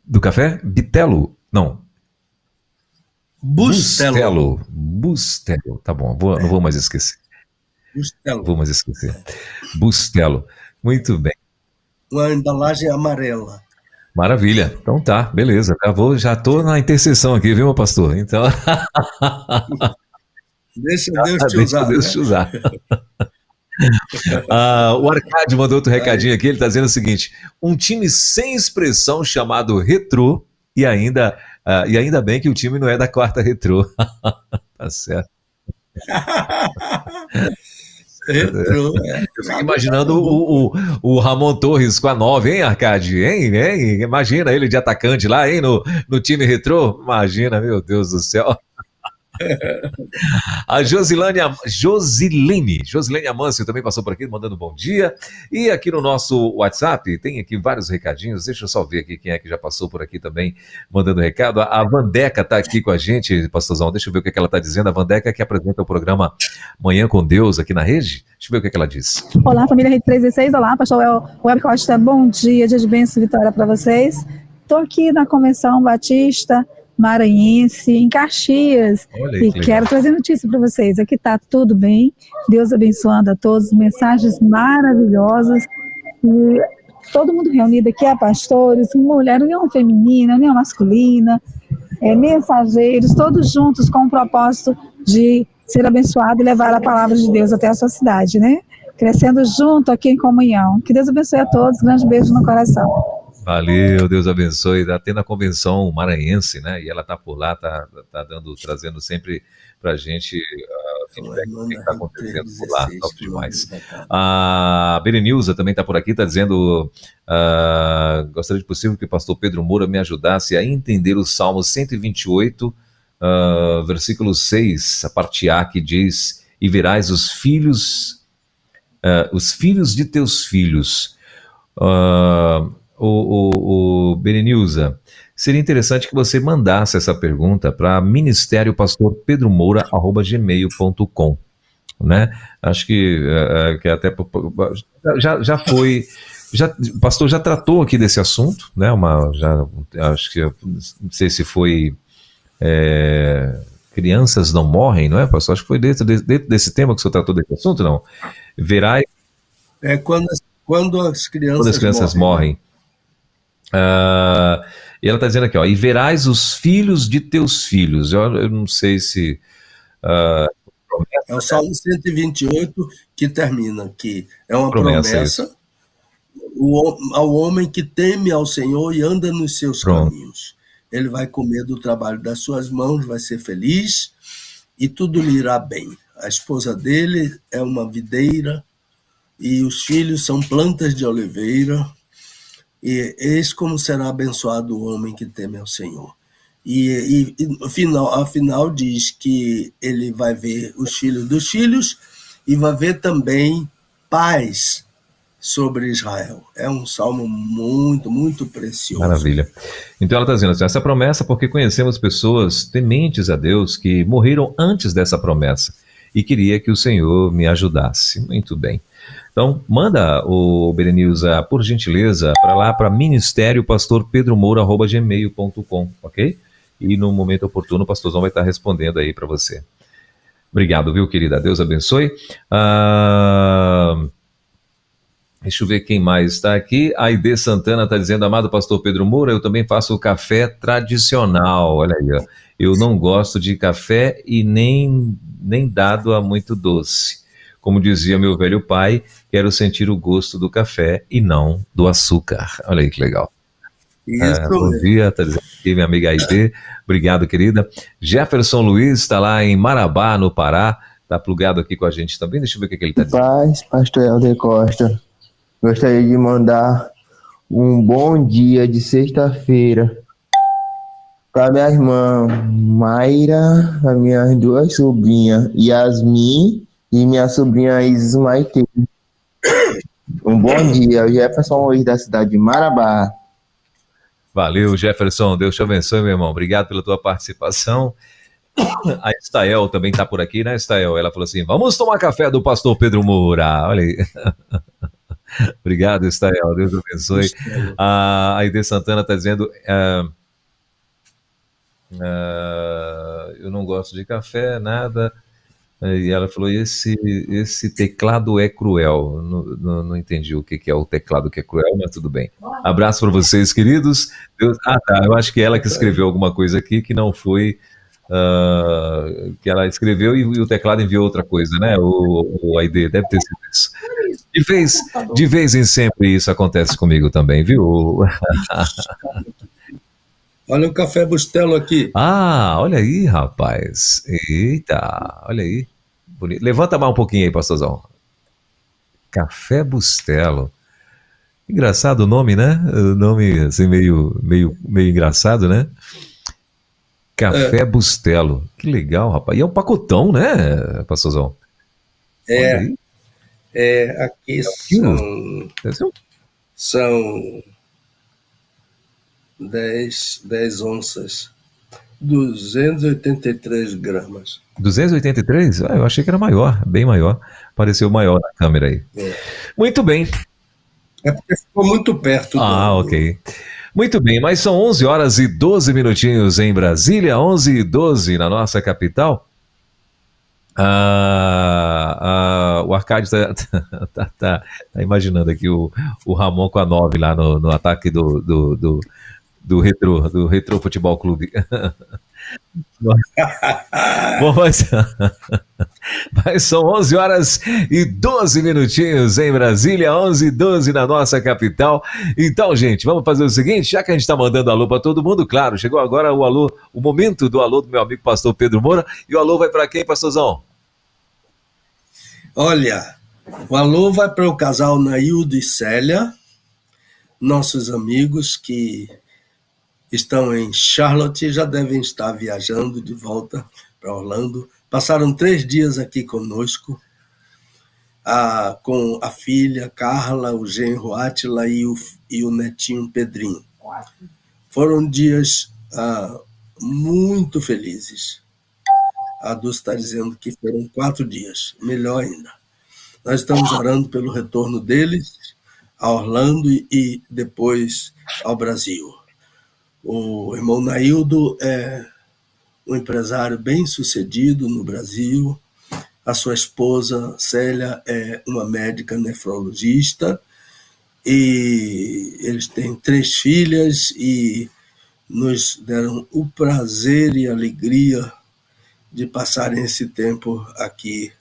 do café? Bitelo? Não. Bustelo. Bustelo, tá bom, não vou mais esquecer. Bustelo. Vou mais esquecer. Bustelo, muito bem. Uma embalagem amarela. Maravilha, então tá, beleza, já tô na intercessão aqui, viu, meu pastor? Então... Deixa Deus te usar. O Arcade mandou outro recadinho aqui, ele está dizendo o seguinte: um time sem expressão chamado Retrô, e ainda bem que o time não é da quarta Retrô. Tá certo. Retrô, Eu fico imaginando o Ramon Torres com a 9, hein, Arcade? Hein? Imagina ele de atacante lá, hein, no time Retrô. Imagina, meu Deus do céu. A Josilene Amâncio também passou por aqui, mandando bom dia. E aqui no nosso WhatsApp, tem aqui vários recadinhos. Deixa eu só ver aqui quem é que já passou por aqui também, mandando recado. A Vandeca está aqui com a gente, pastorzão. Deixa eu ver o que ela está dizendo. A Vandeca que apresenta o programa Manhã com Deus aqui na rede. Deixa eu ver o que ela diz. Olá, família Rede 316. Olá, pastor Web Costa. Bom dia, dia de bênção e vitória para vocês. Estou aqui na Convenção Batista Maranhense, em Caxias, e quero trazer notícia para vocês. Aqui está tudo bem, Deus abençoando a todos, mensagens maravilhosas, e todo mundo reunido aqui, pastores, mulher, união feminina, união masculina, mensageiros, todos juntos com o propósito de ser abençoado e levar a palavra de Deus até a sua cidade, né? Crescendo junto aqui em comunhão. Que Deus abençoe a todos, grande beijo no coração. Valeu, Deus abençoe. Está tendo a convenção maranhense, né? E ela está por lá, trazendo sempre para a gente feedback do que está acontecendo por lá. Top demais. A Berenilza também está por aqui, está dizendo: gostaria de possível que o pastor Pedro Moura me ajudasse a entender o Salmo 128, versículo 6, a parte A, que diz: e verás os filhos de teus filhos. Berenilza, seria interessante que você mandasse essa pergunta para ministériopastorpedromoura@gmail.com, né? Acho que até já foi, o pastor já tratou aqui desse assunto, né? Acho que não sei se foi crianças não morrem, não é, pastor? Acho que foi dentro desse tema que o senhor tratou desse assunto, não? Verás quando as crianças morrem. E ela está dizendo aqui, e verás os filhos de teus filhos. Eu não sei se... é o Salmo 128 que termina aqui. É uma promessa ao homem que teme ao Senhor e anda nos seus caminhos. Ele vai comer do trabalho das suas mãos, vai ser feliz e tudo lhe irá bem. A esposa dele é uma videira e os filhos são plantas de oliveira. E eis como será abençoado o homem que teme ao Senhor. E afinal diz que ele vai ver os filhos dos filhos e vai ver também paz sobre Israel. É um salmo muito, muito precioso. Maravilha. Então ela está dizendo assim: essa promessa porque conhecemos pessoas tementes a Deus que morreram antes dessa promessa e queria que o Senhor me ajudasse. Muito bem. Então, manda, Berenilza, por gentileza, para lá, para ministériopastorpedromoura@gmail.com, ok? E no momento oportuno o pastorzão vai estar respondendo aí para você. Obrigado, viu, querida? Deus abençoe. Deixa eu ver quem mais está aqui. A Aide Santana está dizendo: amado pastor Pedro Moura, eu também faço café tradicional. Olha aí, ó. Eu não gosto de café e nem dado a muito doce. Como dizia meu velho pai, quero sentir o gosto do café e não do açúcar. Olha aí que legal. Bom dia, está dizendo aqui minha amiga Aide. Obrigado, querida. Jefferson Luiz está lá em Marabá, no Pará. Está plugado aqui com a gente também. Deixa eu ver o que ele está dizendo. Paz, pastor Helder Costa. Gostaria de mandar Um bom dia de sexta-feira para minha irmã Mayra, para minhas duas sobrinhas, Yasmin e minha sobrinha Isis Maite. Um bom dia, o Jefferson Luiz da cidade de Marabá. Valeu, Jefferson, Deus te abençoe, meu irmão. Obrigado pela tua participação. A Estael também está por aqui, né, Estael? Ela falou assim, vamos tomar café do pastor Pedro Moura. Olha aí. Obrigado, Estael, Deus abençoe. A Aide Santana está dizendo, eu não gosto de café, nada. E ela falou, esse teclado é cruel. Não entendi o que é o teclado que é cruel, mas tudo bem. Abraço para vocês, queridos. Tá, eu acho que ela que escreveu alguma coisa aqui que não foi... que ela escreveu e o teclado enviou outra coisa, né? O ID, deve ter sido isso. De vez em sempre isso acontece comigo também, viu? Olha o Café Bustelo aqui. Olha aí, rapaz. Eita, olha aí. Bonito. Levanta mais um pouquinho aí, pastorzão. Café Bustelo. Engraçado o nome, né? O nome assim meio engraçado, né? Café Bustelo. Que legal, rapaz. E é um pacotão, né, pastorzão? Aqui são 10 onças, 283 gramas. 283? Eu achei que era maior, bem maior. Pareceu maior na câmera aí. Muito bem. É porque ficou muito perto. Ok. Muito bem, mas são 11 horas e 12 minutinhos em Brasília, 11 e 12 na nossa capital. O Arcádio tá imaginando aqui o Ramon com a 9 lá no ataque do Retro Futebol Clube. Bom, mas são 11 horas e 12 minutinhos em Brasília, 11 e 12 na nossa capital. Então, gente, vamos fazer o seguinte, já que a gente está mandando alô para todo mundo, claro, chegou agora o alô, o momento do alô do meu amigo pastor Pedro Moura, e o alô vai para quem, pastorzão? Olha, o alô vai para o casal Naildo e Célia, nossos amigos que estão em Charlotte, já devem estar viajando de volta para Orlando. Passaram 3 dias aqui conosco, com a filha Carla, o genro Átila e o netinho Pedrinho. Foram dias muito felizes. A Dulce está dizendo que foram 4 dias, melhor ainda. Nós estamos orando pelo retorno deles a Orlando e depois ao Brasil. O irmão Naildo é um empresário bem-sucedido no Brasil. A sua esposa, Célia, é uma médica nefrologista. E eles têm 3 filhas e nos deram o prazer e a alegria de passarem esse tempo aqui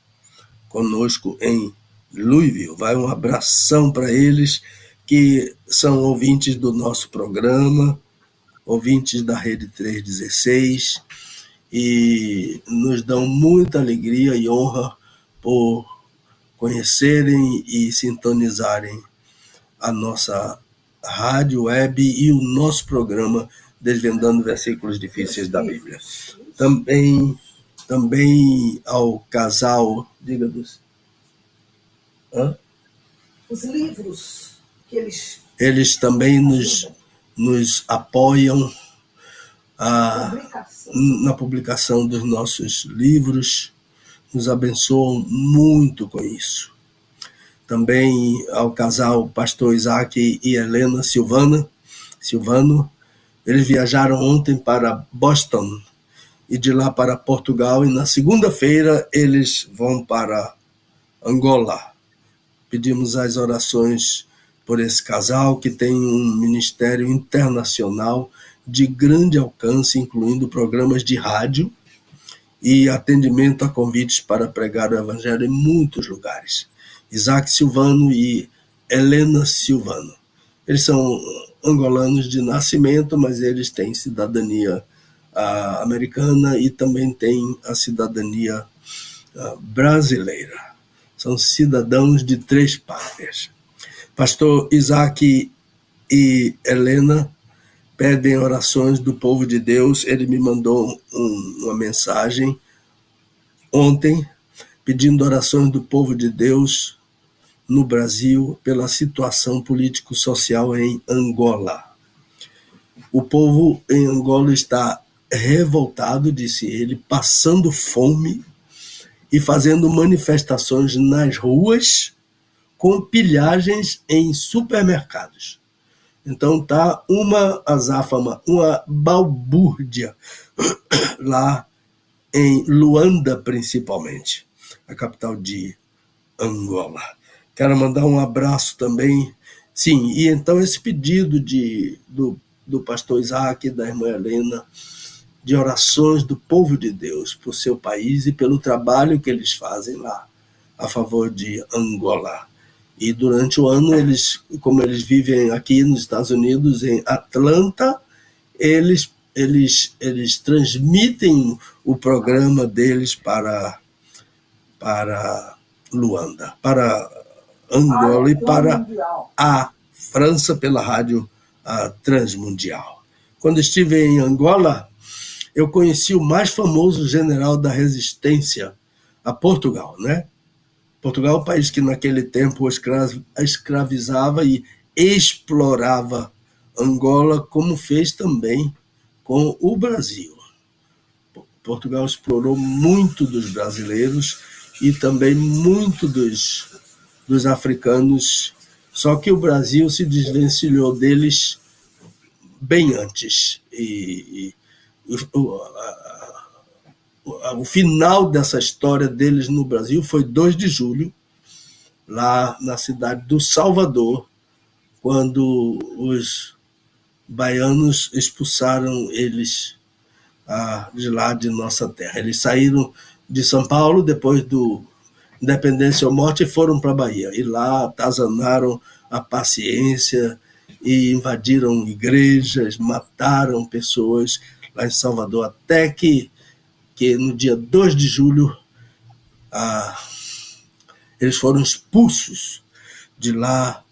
conosco em Louisville. Vai um abração para eles, que são ouvintes do nosso programa, ouvintes da Rede 316, e nos dão muita alegria e honra por conhecerem e sintonizarem a nossa rádio web e o nosso programa Desvendando Versículos Difíceis da Bíblia. Também ao casal, diga-nos. Os livros que eles também nos apoiam na publicação dos nossos livros, nos abençoam muito com isso. Também ao casal Pastor Isaac e Helena Silvano, eles viajaram ontem para Boston e de lá para Portugal, e na segunda-feira eles vão para Angola. Pedimos as orações por esse casal, que tem um ministério internacional de grande alcance, incluindo programas de rádio e atendimento a convites para pregar o evangelho em muitos lugares. Isaac Silvano e Helena Silvano. Eles são angolanos de nascimento, mas eles têm cidadania americana e também têm a cidadania brasileira. São cidadãos de 3 pátrias. Pastor Isaac e Helena pedem orações do povo de Deus. Ele me mandou uma mensagem ontem pedindo orações do povo de Deus no Brasil pela situação político-social em Angola. O povo em Angola está revoltado, disse ele, passando fome e fazendo manifestações nas ruas com pilhagens em supermercados. Então tá uma azáfama, uma balbúrdia lá em Luanda, principalmente, a capital de Angola. Quero mandar um abraço também. Sim, e então esse pedido do pastor Isaac e da irmã Helena, de orações do povo de Deus por seu país e pelo trabalho que eles fazem lá a favor de Angola. E durante o ano, como eles vivem aqui nos Estados Unidos, em Atlanta, eles transmitem o programa deles para Luanda, para Angola e para a França pela rádio Transmundial. Quando estive em Angola, eu conheci o mais famoso general da resistência a Portugal, né? Portugal é um país que naquele tempo escravizava e explorava Angola, como fez também com o Brasil. Portugal explorou muito dos brasileiros e também muito dos africanos, só que o Brasil se desvencilhou deles bem antes. O final dessa história deles no Brasil foi 2 de julho, lá na cidade do Salvador, quando os baianos expulsaram eles de lá de nossa terra. Eles saíram de São Paulo depois do Independência ou Morte e foram para a Bahia. E lá atazanaram a paciência e invadiram igrejas, mataram pessoas lá em Salvador, até que no dia 2 de julho eles foram expulsos de lá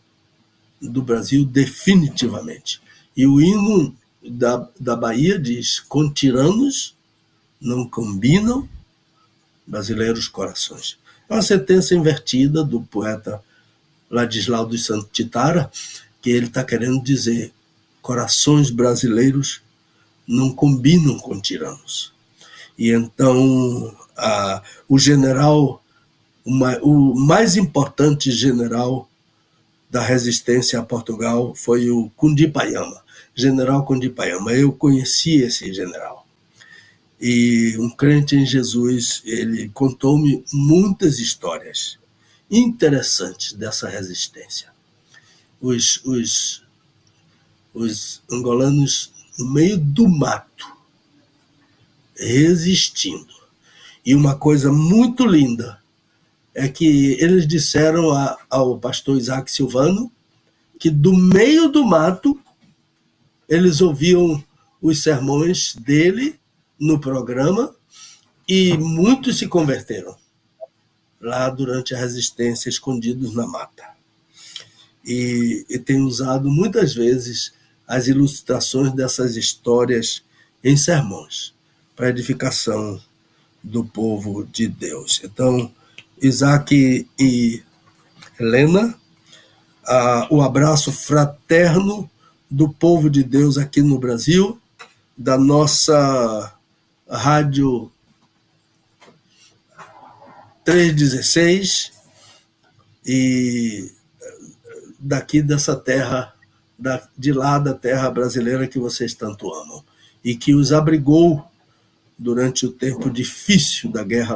do Brasil definitivamente. E o hino da Bahia diz: com tiranos não combinam brasileiros corações. É uma sentença invertida do poeta Ladislau dos Santos Titara, que ele está querendo dizer: corações brasileiros não combinam com tiranos. E então o general, o mais importante general da resistência a Portugal foi o Cundipayama, general Cundipayama. Eu conheci esse general. E um crente em Jesus, ele contou-me muitas histórias interessantes dessa resistência. Os angolanos no meio do mato, resistindo. E uma coisa muito linda é que eles disseram ao pastor Isaac Silvano que do meio do mato eles ouviam os sermões dele no programa e muitos se converteram lá durante a resistência, escondidos na mata. E tem usado muitas vezes as ilustrações dessas histórias em sermões para edificação do povo de Deus. Então, Isaac e Helena, o abraço fraterno do povo de Deus aqui no Brasil, da nossa rádio 316 e daqui dessa terra, de lá da terra brasileira que vocês tanto amam e que os abrigou durante o tempo difícil da guerra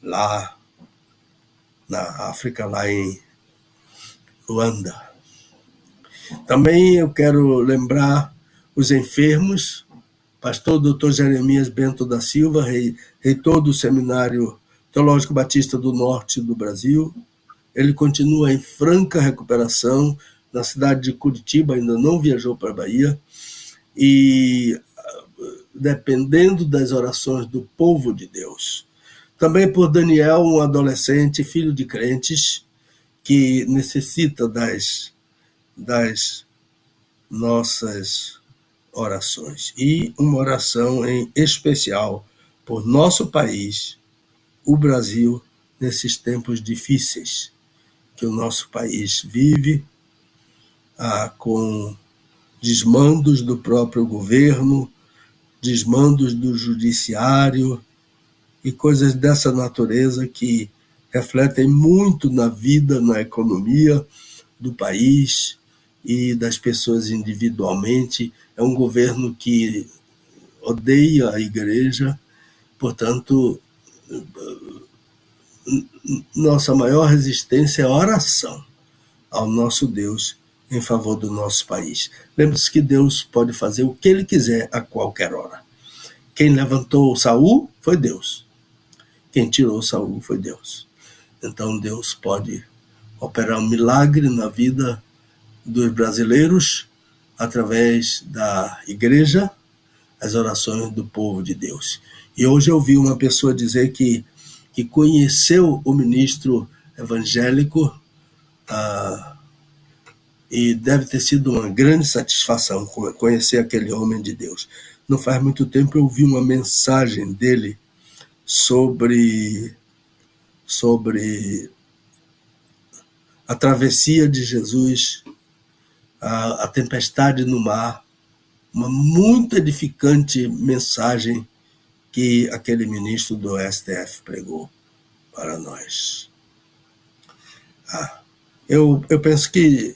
lá na África, lá em Luanda. Também eu quero lembrar os enfermos, pastor Dr. Jeremias Bento da Silva, reitor do Seminário Teológico Batista do Norte do Brasil. Ele continua em franca recuperação na cidade de Curitiba, ainda não viajou para a Bahia, e dependendo das orações do povo de Deus. Também por Daniel, um adolescente, filho de crentes, que necessita das nossas orações. E uma oração em especial por nosso país, o Brasil, nesses tempos difíceis que o nosso país vive, com desmandos do próprio governo, desmandos do judiciário e coisas dessa natureza que refletem muito na vida, na economia do país e das pessoas individualmente. É um governo que odeia a igreja, portanto, nossa maior resistência é a oração ao nosso Deus em favor do nosso país. Lembre-se que Deus pode fazer o que Ele quiser a qualquer hora. Quem levantou Saul foi Deus. Quem tirou Saul foi Deus. Então Deus pode operar um milagre na vida dos brasileiros através da igreja, as orações do povo de Deus. E hoje eu ouvi uma pessoa dizer que conheceu o ministro evangélico, e deve ter sido uma grande satisfação conhecer aquele homem de Deus. Não faz muito tempo eu ouvi uma mensagem dele sobre a travessia de Jesus, a tempestade no mar, uma muito edificante mensagem que aquele ministro do STF pregou para nós. Eu penso que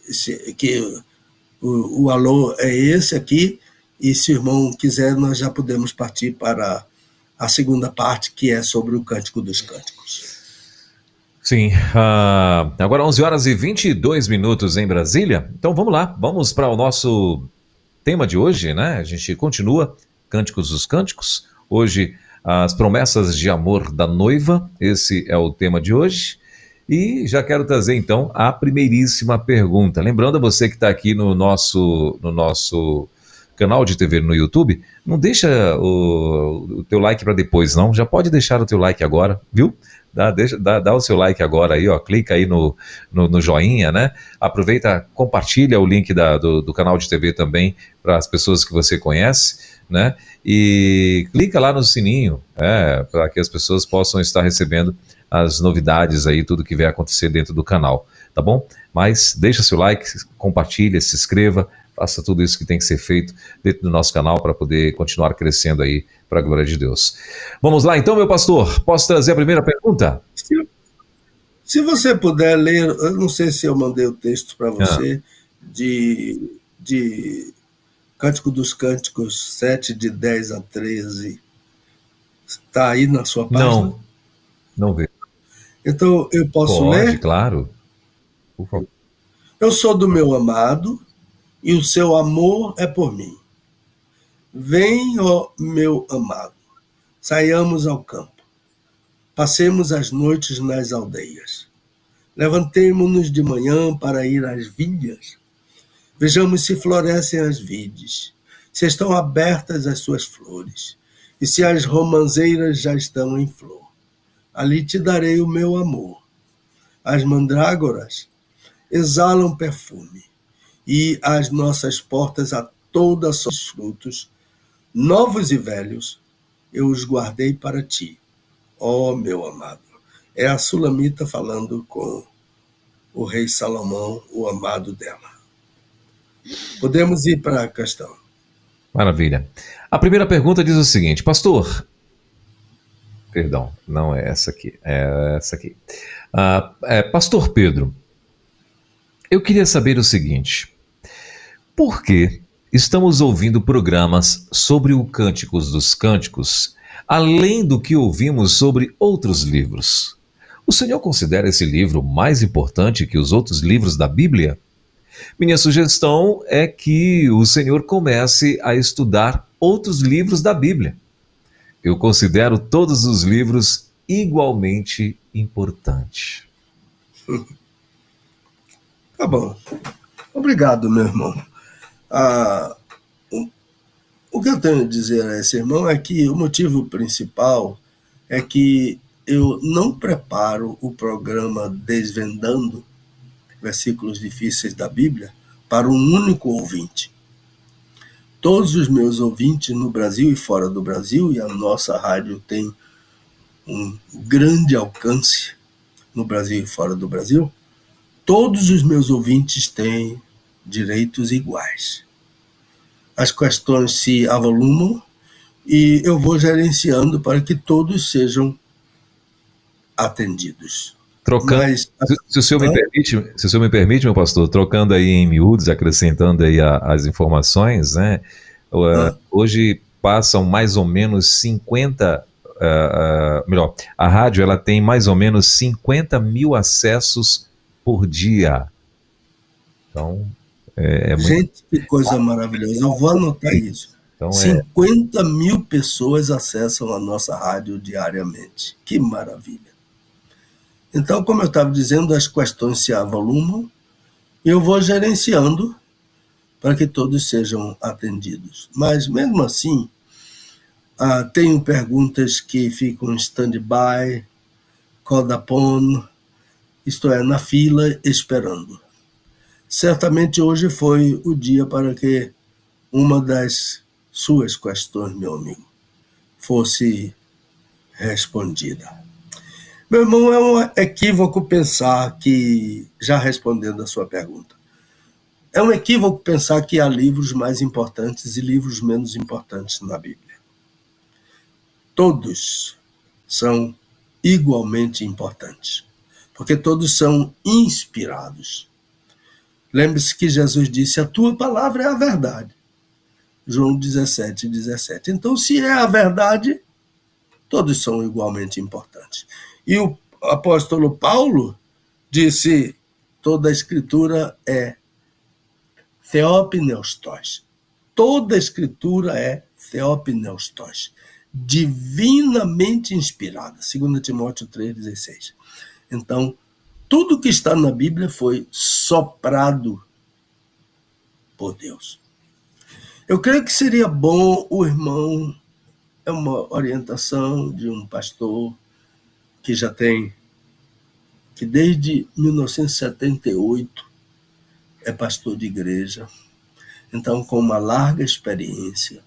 o alô é esse aqui, e se o irmão quiser, nós já podemos partir para a segunda parte, que é sobre o Cântico dos Cânticos. Sim, agora 11 horas e 22 minutos em Brasília. Então vamos lá, vamos para o nosso tema de hoje, né? A gente continua, Cânticos dos Cânticos. Hoje, as promessas de amor da noiva, esse é o tema de hoje. E já quero trazer, então, a primeiríssima pergunta. Lembrando a você que está aqui no nosso canal de TV no YouTube, não deixa o teu like para depois, não. Já pode deixar o teu like agora, viu? Dá o seu like agora aí, ó, clica aí no joinha, né? Aproveita, compartilha o link do canal de TV também para as pessoas que você conhece, né? E clica lá no sininho, para que as pessoas possam estar recebendo as novidades aí, tudo que vai acontecer dentro do canal, tá bom? Mas deixa seu like, compartilha, se inscreva, faça tudo isso que tem que ser feito dentro do nosso canal para poder continuar crescendo aí para a glória de Deus. Vamos lá então, meu pastor, posso trazer a primeira pergunta? Se você puder ler, eu não sei se eu mandei o texto para você, de Cântico dos Cânticos 7, de 10 a 13, está aí na sua página? Não vejo. Então eu posso ler? Pode, claro. Por favor. Eu sou do meu amado, e o seu amor é por mim. Vem, ó meu amado, saiamos ao campo, passemos as noites nas aldeias, levantemo-nos de manhã para ir às vinhas, vejamos se florescem as vides, se estão abertas as suas flores, e se as romãzeiras já estão em flor. Ali te darei o meu amor. As mandrágoras exalam perfume, e as nossas portas a toda sorte de frutos, novos e velhos, eu os guardei para ti, ó meu amado. É a Sulamita falando com o rei Salomão, o amado dela. Podemos ir para a questão. Maravilha. A primeira pergunta diz o seguinte, pastor... Perdão, não é essa aqui, é essa aqui. Pastor Pedro, eu queria saber o seguinte, por que estamos ouvindo programas sobre o Cânticos dos Cânticos, além do que ouvimos sobre outros livros? O senhor considera esse livro mais importante que os outros livros da Bíblia? Minha sugestão é que o senhor comece a estudar outros livros da Bíblia. Eu considero todos os livros igualmente importantes. Tá bom. Obrigado, meu irmão. O que eu tenho a dizer a esse irmão é que o motivo principal é que eu não preparo o programa Desvendando Versículos Difíceis da Bíblia para um único ouvinte. todos os meus ouvintes no Brasil e fora do Brasil, e a nossa rádio tem um grande alcance no Brasil e fora do Brasil, todos os meus ouvintes têm direitos iguais. As questões se avolumam e eu vou gerenciando para que todos sejam atendidos. Trocando, se o senhor me permite, meu pastor, trocando aí em miúdos, acrescentando aí as informações, né? Hoje passam mais ou menos 50, melhor, a rádio ela tem mais ou menos 50 mil acessos por dia. Então, gente, que coisa maravilhosa. Eu vou anotar isso. Então, 50 mil pessoas acessam a nossa rádio diariamente. Que maravilha. Então, como eu estava dizendo, as questões se avolumam e eu vou gerenciando para que todos sejam atendidos. Mas, mesmo assim, tenho perguntas que ficam em stand-by, called upon, isto é, na fila, esperando. Certamente hoje foi o dia para que uma das suas questões, meu amigo, fosse respondida. Meu irmão, é um equívoco pensar que, já respondendo a sua pergunta, é um equívoco pensar que há livros mais importantes e livros menos importantes na Bíblia. Todos são igualmente importantes, porque todos são inspirados. Lembre-se que Jesus disse, a tua palavra é a verdade. João 17:17. Então, se é a verdade, todos são igualmente importantes. E o apóstolo Paulo disse, toda a escritura é theopneustos. Toda a escritura é theopneustos, divinamente inspirada. 2 Timóteo 3,16. Então, tudo que está na Bíblia foi soprado por Deus. Eu creio que seria bom o irmão, é uma orientação de um pastor que já tem, que desde 1978 é pastor de igreja, então com uma larga experiência,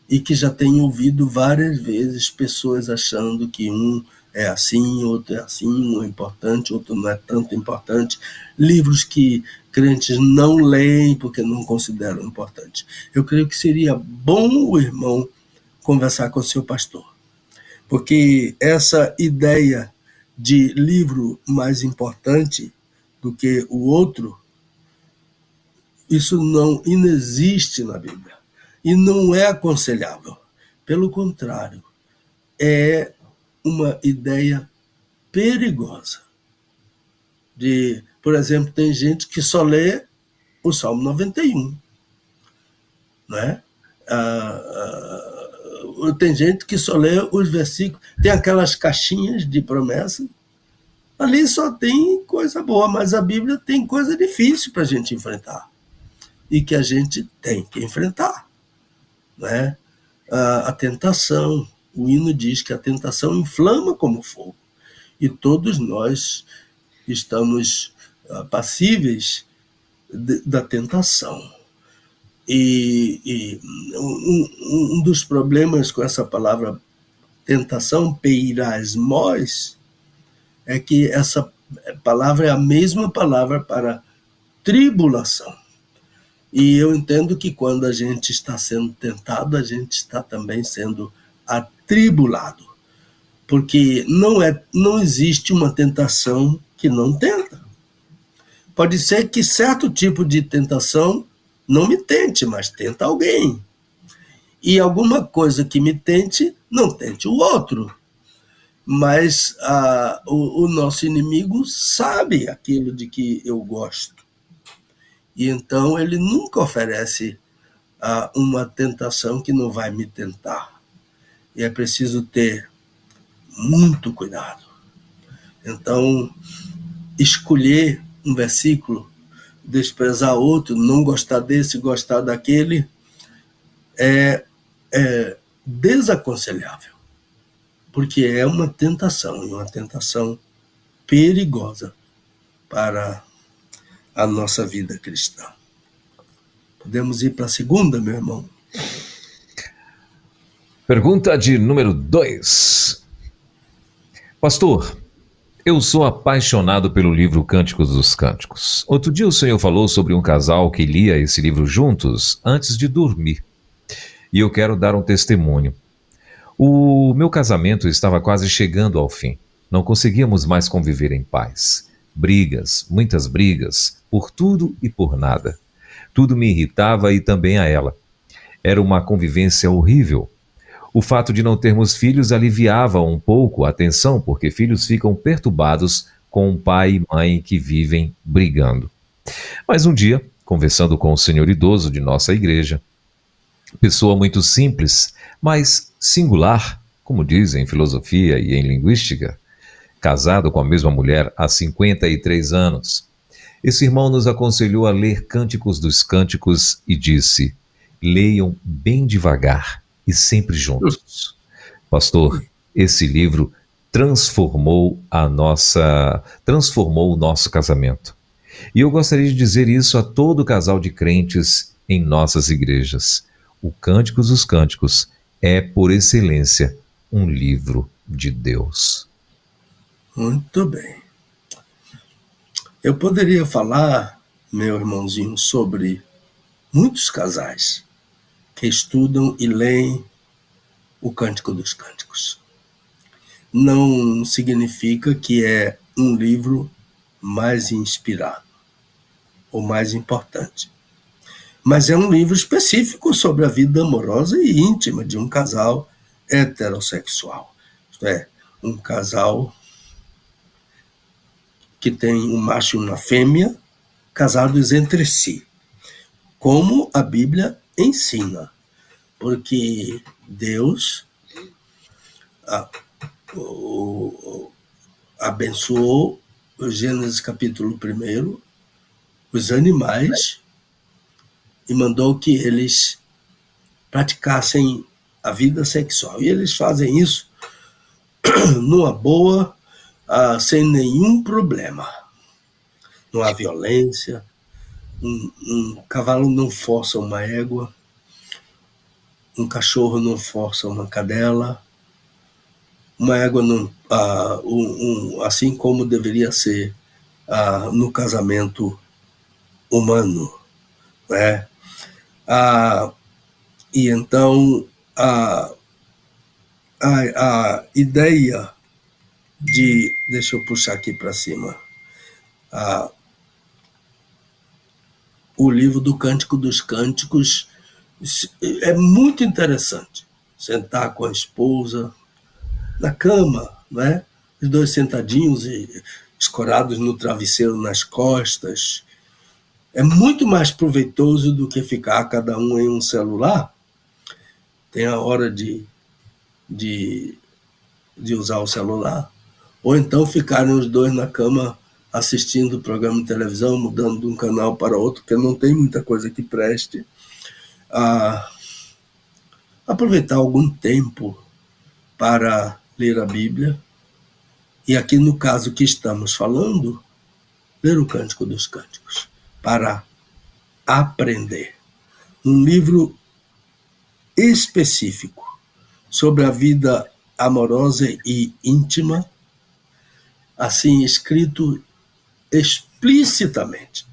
e que já tem ouvido várias vezes pessoas achando que um é assim, outro é assim, um é importante, outro não é tanto importante, livros que crentes não leem porque não consideram importante. Eu creio que seria bom o irmão conversar com o seu pastor, porque essa ideia de livro mais importante do que o outro, isso não inexiste na Bíblia e não é aconselhável. Pelo contrário, é uma ideia perigosa. Por exemplo, tem gente que só lê o Salmo 91. Né? Tem gente que só lê os versículos, tem aquelas caixinhas de promessa, ali só tem coisa boa, mas a Bíblia tem coisa difícil para a gente enfrentar, e que a gente tem que enfrentar. Né? A tentação, o hino diz que a tentação inflama como fogo, e todos nós estamos passíveis da tentação. E um dos problemas com essa palavra tentação, peirasmos, é que essa palavra é a mesma palavra para tribulação. E eu entendo que quando a gente está sendo tentado, a gente está também sendo atribulado. Porque não existe uma tentação que não tenta. Pode ser que certo tipo de tentação não me tente, mas tenta alguém. E alguma coisa que me tente, não tente o outro. Mas o nosso inimigo sabe aquilo de que eu gosto. E então ele nunca oferece uma tentação que não vai me tentar. E é preciso ter muito cuidado. Então, escolher um versículo, desprezar outro, não gostar desse, gostar daquele, é desaconselhável. Porque é uma tentação, e uma tentação perigosa para a nossa vida cristã. Podemos ir para a segunda, meu irmão. Pergunta de número 2. Pastor, eu sou apaixonado pelo livro Cânticos dos Cânticos. Outro dia o senhor falou sobre um casal que lia esse livro juntos antes de dormir. E eu quero dar um testemunho. O meu casamento estava quase chegando ao fim. Não conseguíamos mais conviver em paz. Brigas, muitas brigas, por tudo e por nada. Tudo me irritava e também a ela. Era uma convivência horrível. O fato de não termos filhos aliviava um pouco a tensão, porque filhos ficam perturbados com um pai e mãe que vivem brigando. Mas um dia, conversando com o senhor idoso de nossa igreja, pessoa muito simples, mas singular, como dizem em filosofia e em linguística, casado com a mesma mulher há 53 anos, esse irmão nos aconselhou a ler Cânticos dos Cânticos e disse: leiam bem devagar e sempre juntos. Pastor, esse livro transformou o nosso casamento. E eu gostaria de dizer isso a todo casal de crentes em nossas igrejas. O Cânticos dos Cânticos é, por excelência, um livro de Deus. Muito bem. Eu poderia falar, meu irmãozinho, sobre muitos casais que estudam e leem o Cântico dos Cânticos. Não significa que é um livro mais inspirado ou mais importante, mas é um livro específico sobre a vida amorosa e íntima de um casal heterossexual. Isto é, um casal que tem um macho e uma fêmea casados entre si, como a Bíblia ensina, porque Deus abençoou, o Gênesis capítulo 1, os animais e mandou que eles praticassem a vida sexual. E eles fazem isso numa boa, sem nenhum problema. Não há violência, um cavalo não força uma égua, um cachorro não força uma cadela, uma égua não, assim como deveria ser no casamento humano, né? E então a ideia de, deixa eu puxar aqui para cima, o livro do Cântico dos Cânticos é muito interessante. Sentar com a esposa na cama, né? Os dois sentadinhos e escorados no travesseiro nas costas. É muito mais proveitoso do que ficar cada um em um celular. Tem a hora de usar o celular. Ou então ficarem os dois na cama assistindo o programa de televisão, mudando de um canal para outro, porque não tem muita coisa que preste. Aproveitar algum tempo para ler a Bíblia. E aqui no caso que estamos falando, ler o Cântico dos Cânticos, para aprender. Um livro específico sobre a vida amorosa e íntima, assim escrito explicitamente.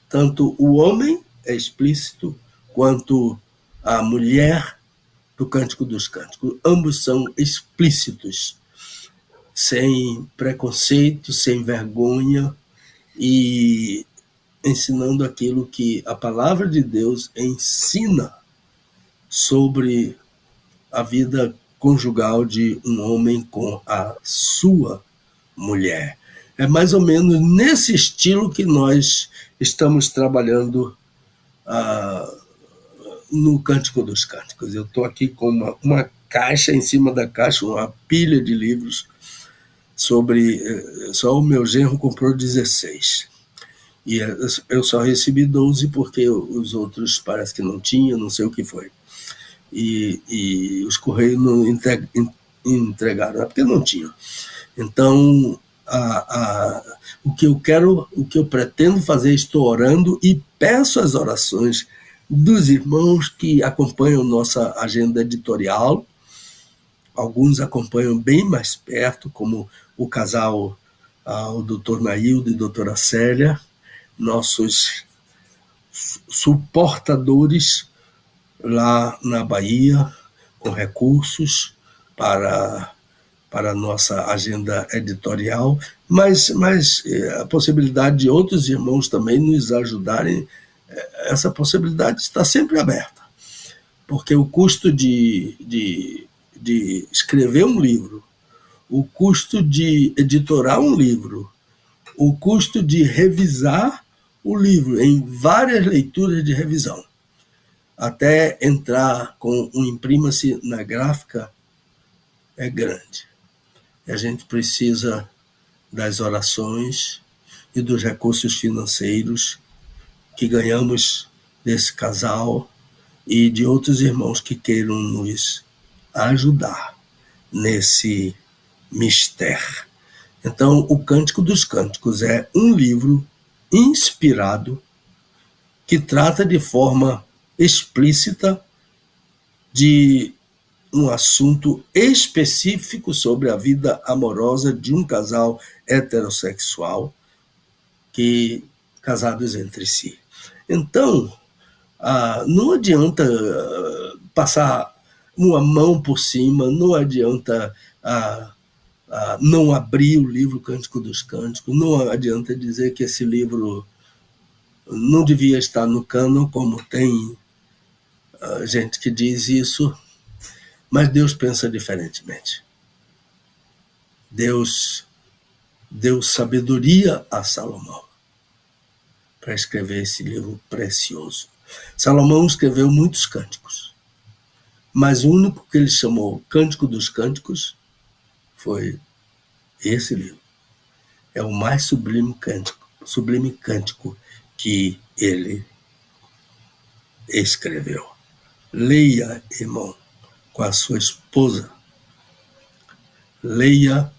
Tanto o homem é explícito, quanto a mulher do Cântico dos Cânticos. Ambos são explícitos, sem preconceito, sem vergonha, e ensinando aquilo que a palavra de Deus ensina sobre a vida conjugal de um homem com a sua mulher. É mais ou menos nesse estilo que nós estamos trabalhando no Cântico dos Cânticos. Eu estou aqui com uma caixa, em cima da caixa, uma pilha de livros sobre... Só o meu genro comprou 16. E eu só recebi 12 porque os outros parece que não tinha, não sei o que foi. E os Correios não entregaram, porque não tinha. Então, o que eu pretendo fazer, estou orando e peço as orações dos irmãos que acompanham nossa agenda editorial. Alguns acompanham bem mais perto, como o casal, o Dr. Naildo e a doutora Célia, nossos suportadores lá na Bahia, com recursos para a nossa agenda editorial, mas a possibilidade de outros irmãos também nos ajudarem, essa possibilidade está sempre aberta, porque o custo de escrever um livro, o custo de editorar um livro, o custo de revisar o livro em várias leituras de revisão, até entrar com um imprima-se na gráfica, é grande. E a gente precisa das orações e dos recursos financeiros que ganhamos desse casal e de outros irmãos que queiram nos ajudar nesse mistério. Então, o Cântico dos Cânticos é um livro inspirado que trata de forma explícita de um assunto específico sobre a vida amorosa de um casal heterossexual casados entre si. Então, não adianta passar uma mão por cima, não adianta não abrir o livro Cântico dos Cânticos, não adianta dizer que esse livro não devia estar no cânon, como tem gente que diz isso, mas Deus pensa diferentemente. Deus deu sabedoria a Salomão para escrever esse livro precioso. Salomão escreveu muitos cânticos, mas o único que ele chamou Cântico dos Cânticos foi esse livro. É o mais sublime cântico que ele escreveu. Leia, irmão, com a sua esposa. Leia,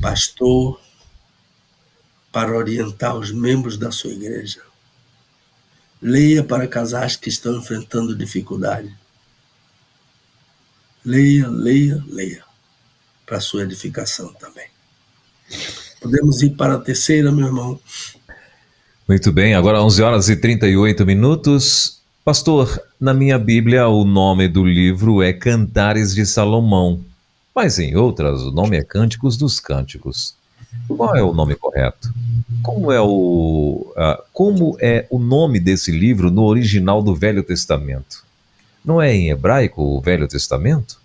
pastor, para orientar os membros da sua igreja. Leia para casais que estão enfrentando dificuldade. Leia, leia, leia, para a sua edificação também. Podemos ir para a terceira, meu irmão. Muito bem, agora 11h38. Pastor, na minha Bíblia o nome do livro é Cantares de Salomão, mas em outras o nome é Cânticos dos Cânticos. Qual é o nome correto? Como é o nome desse livro no original do Velho Testamento? Não é em hebraico o Velho Testamento?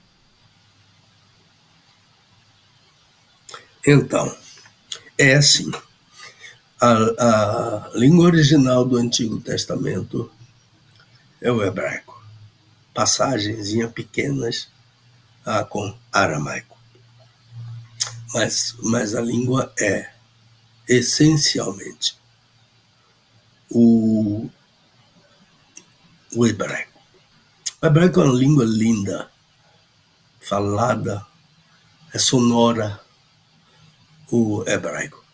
Então, é assim. A língua original do Antigo Testamento é o hebraico. Passagenzinhas pequenas com aramaico. Mas a língua é essencialmente o hebraico. O hebraico é uma língua linda, falada, é sonora, o hebraico.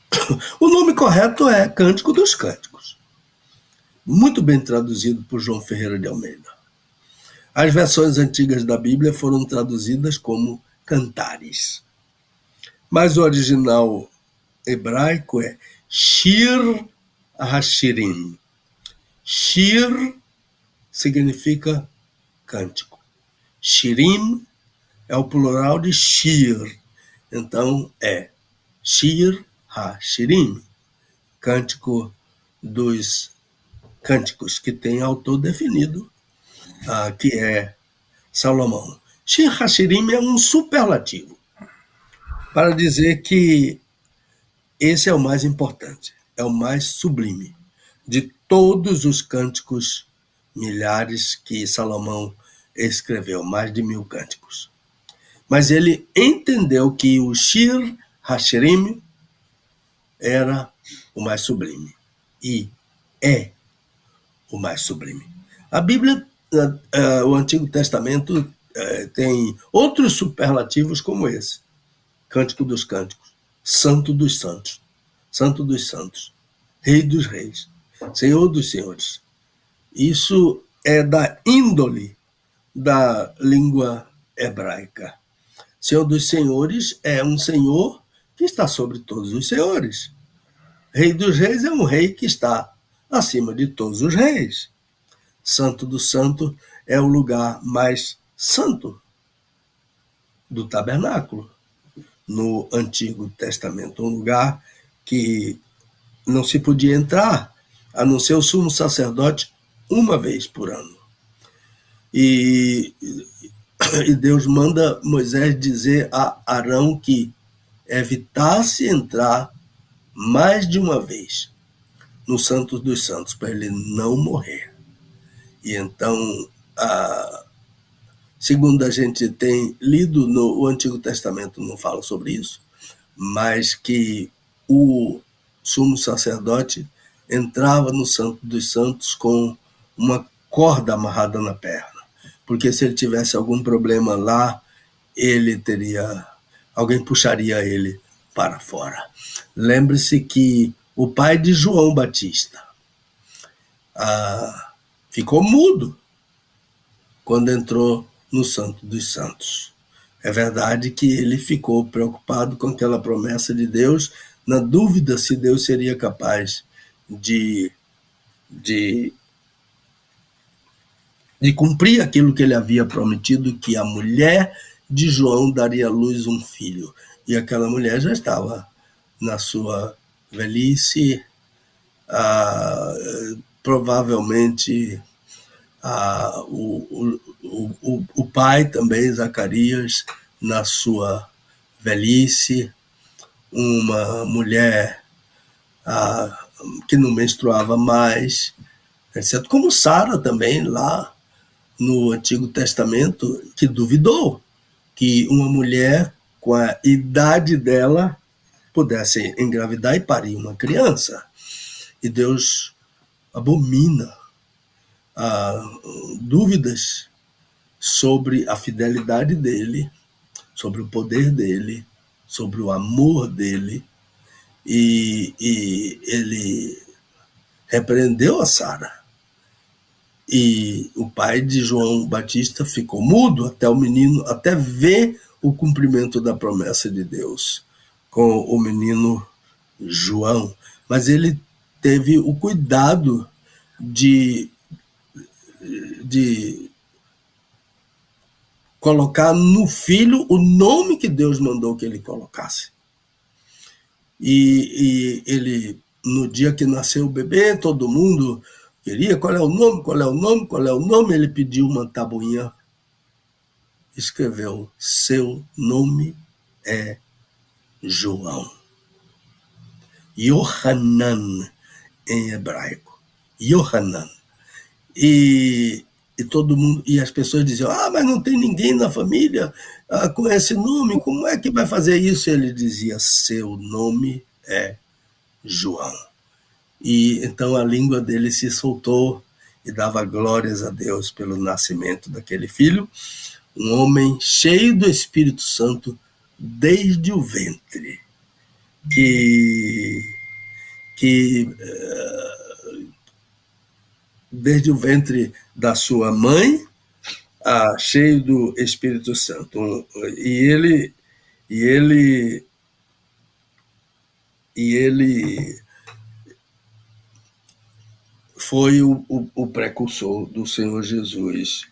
O nome correto é Cântico dos Cânticos, muito bem traduzido por João Ferreira de Almeida. As versões antigas da Bíblia foram traduzidas como Cantares, mas o original hebraico é Shir HaShirim. Shir significa cântico. Shirim é o plural de Shir, então é Shir HaShirim, Cântico dos Cânticos, que tem autor definido, que é Salomão. Shir HaShirim é um superlativo para dizer que esse é o mais importante, é o mais sublime de todos os cânticos milhares que Salomão escreveu, mais de 1000 cânticos. Mas ele entendeu que o Shir HaShirim era o mais sublime e é o mais sublime. A Bíblia, o Antigo Testamento, tem outros superlativos como esse: Cântico dos Cânticos, Santo dos Santos, Santo dos Santos, Rei dos Reis, Senhor dos Senhores. Isso é da índole da língua hebraica. Senhor dos senhores é um senhor que está sobre todos os senhores. Rei dos reis é um rei que está acima de todos os reis. Santo do Santo é o lugar mais santo do tabernáculo no Antigo Testamento, um lugar que não se podia entrar, a não ser o sumo sacerdote uma vez por ano. E Deus manda Moisés dizer a Arão que evitasse entrar mais de uma vez no Santo dos Santos, para ele não morrer. E então, segundo a gente tem lido no Antigo Testamento, não fala sobre isso, mas que o sumo sacerdote entrava no Santo dos Santos com uma corda amarrada na perna, porque se ele tivesse algum problema lá, alguém puxaria ele para fora. Lembre-se que o pai de João Batista ficou mudo quando entrou no Santo dos Santos. É verdade que ele ficou preocupado com aquela promessa de Deus, na dúvida se Deus seria capaz de cumprir aquilo que ele havia prometido, que a mulher de João daria à luz um filho. E aquela mulher já estava na sua velhice, provavelmente o pai também, Zacarias, na sua velhice, uma mulher que não menstruava mais, etc. Como Sara também, lá no Antigo Testamento, que duvidou que uma mulher com a idade dela pudesse engravidar e parir uma criança. E Deus abomina dúvidas sobre a fidelidade dele, sobre o poder dele, sobre o amor dele, e ele repreendeu a Sara. E o pai de João Batista ficou mudo até ver o cumprimento da promessa de Deus com o menino João. Mas ele teve o cuidado de colocar no filho o nome que Deus mandou que ele colocasse. E ele, no dia que nasceu o bebê, todo mundo queria, qual é o nome, qual é o nome, qual é o nome? Ele pediu uma tabuinha, escreveu, seu nome é João. Yohanan, em hebraico. Yohanan. E todo mundo, e as pessoas diziam, mas não tem ninguém na família com esse nome, como é que vai fazer isso? Ele dizia, seu nome é João. E então a língua dele se soltou e dava glórias a Deus pelo nascimento daquele filho, um homem cheio do Espírito Santo desde o ventre, desde o ventre da sua mãe, cheio do Espírito Santo. E ele foi o precursor do Senhor Jesus.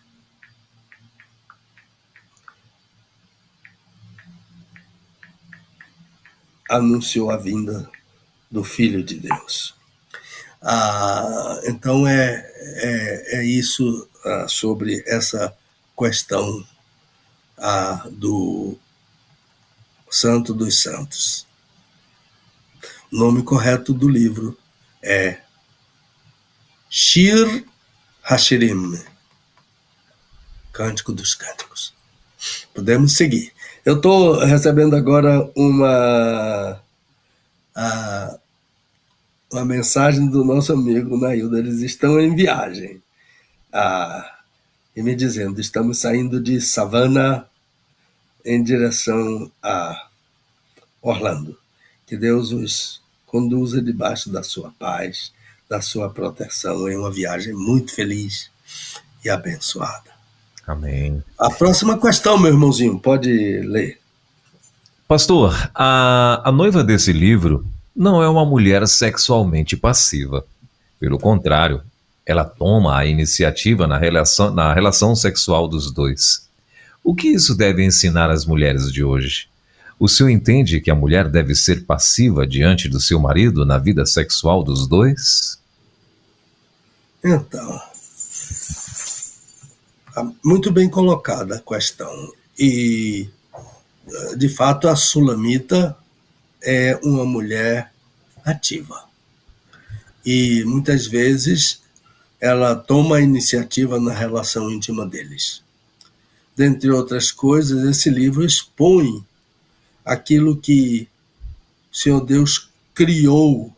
Anunciou a vinda do Filho de Deus. Então é isso sobre essa questão do Santo dos Santos. O nome correto do livro é Shir Hashirim, Cântico dos Cânticos. Podemos seguir. Eu estou recebendo agora uma mensagem do nosso amigo Naildo. Eles estão em viagem. E me dizendo, estamos saindo de Savannah em direção a Orlando. Que Deus os conduza debaixo da sua paz, da sua proteção, em uma viagem muito feliz. e abençoada. Amém. A próxima questão, meu irmãozinho, pode ler. Pastor, a noiva desse livro não é uma mulher sexualmente passiva. Pelo contrário, ela toma a iniciativa na relação sexual dos dois. O que isso deve ensinar às mulheres de hoje? O senhor entende que a mulher deve ser passiva diante do seu marido na vida sexual dos dois? Então, muito bem colocada a questão. E, de fato, a Sulamita é uma mulher ativa. E, muitas vezes, ela toma a iniciativa na relação íntima deles. Dentre outras coisas, esse livro expõe aquilo que o Senhor Deus criou,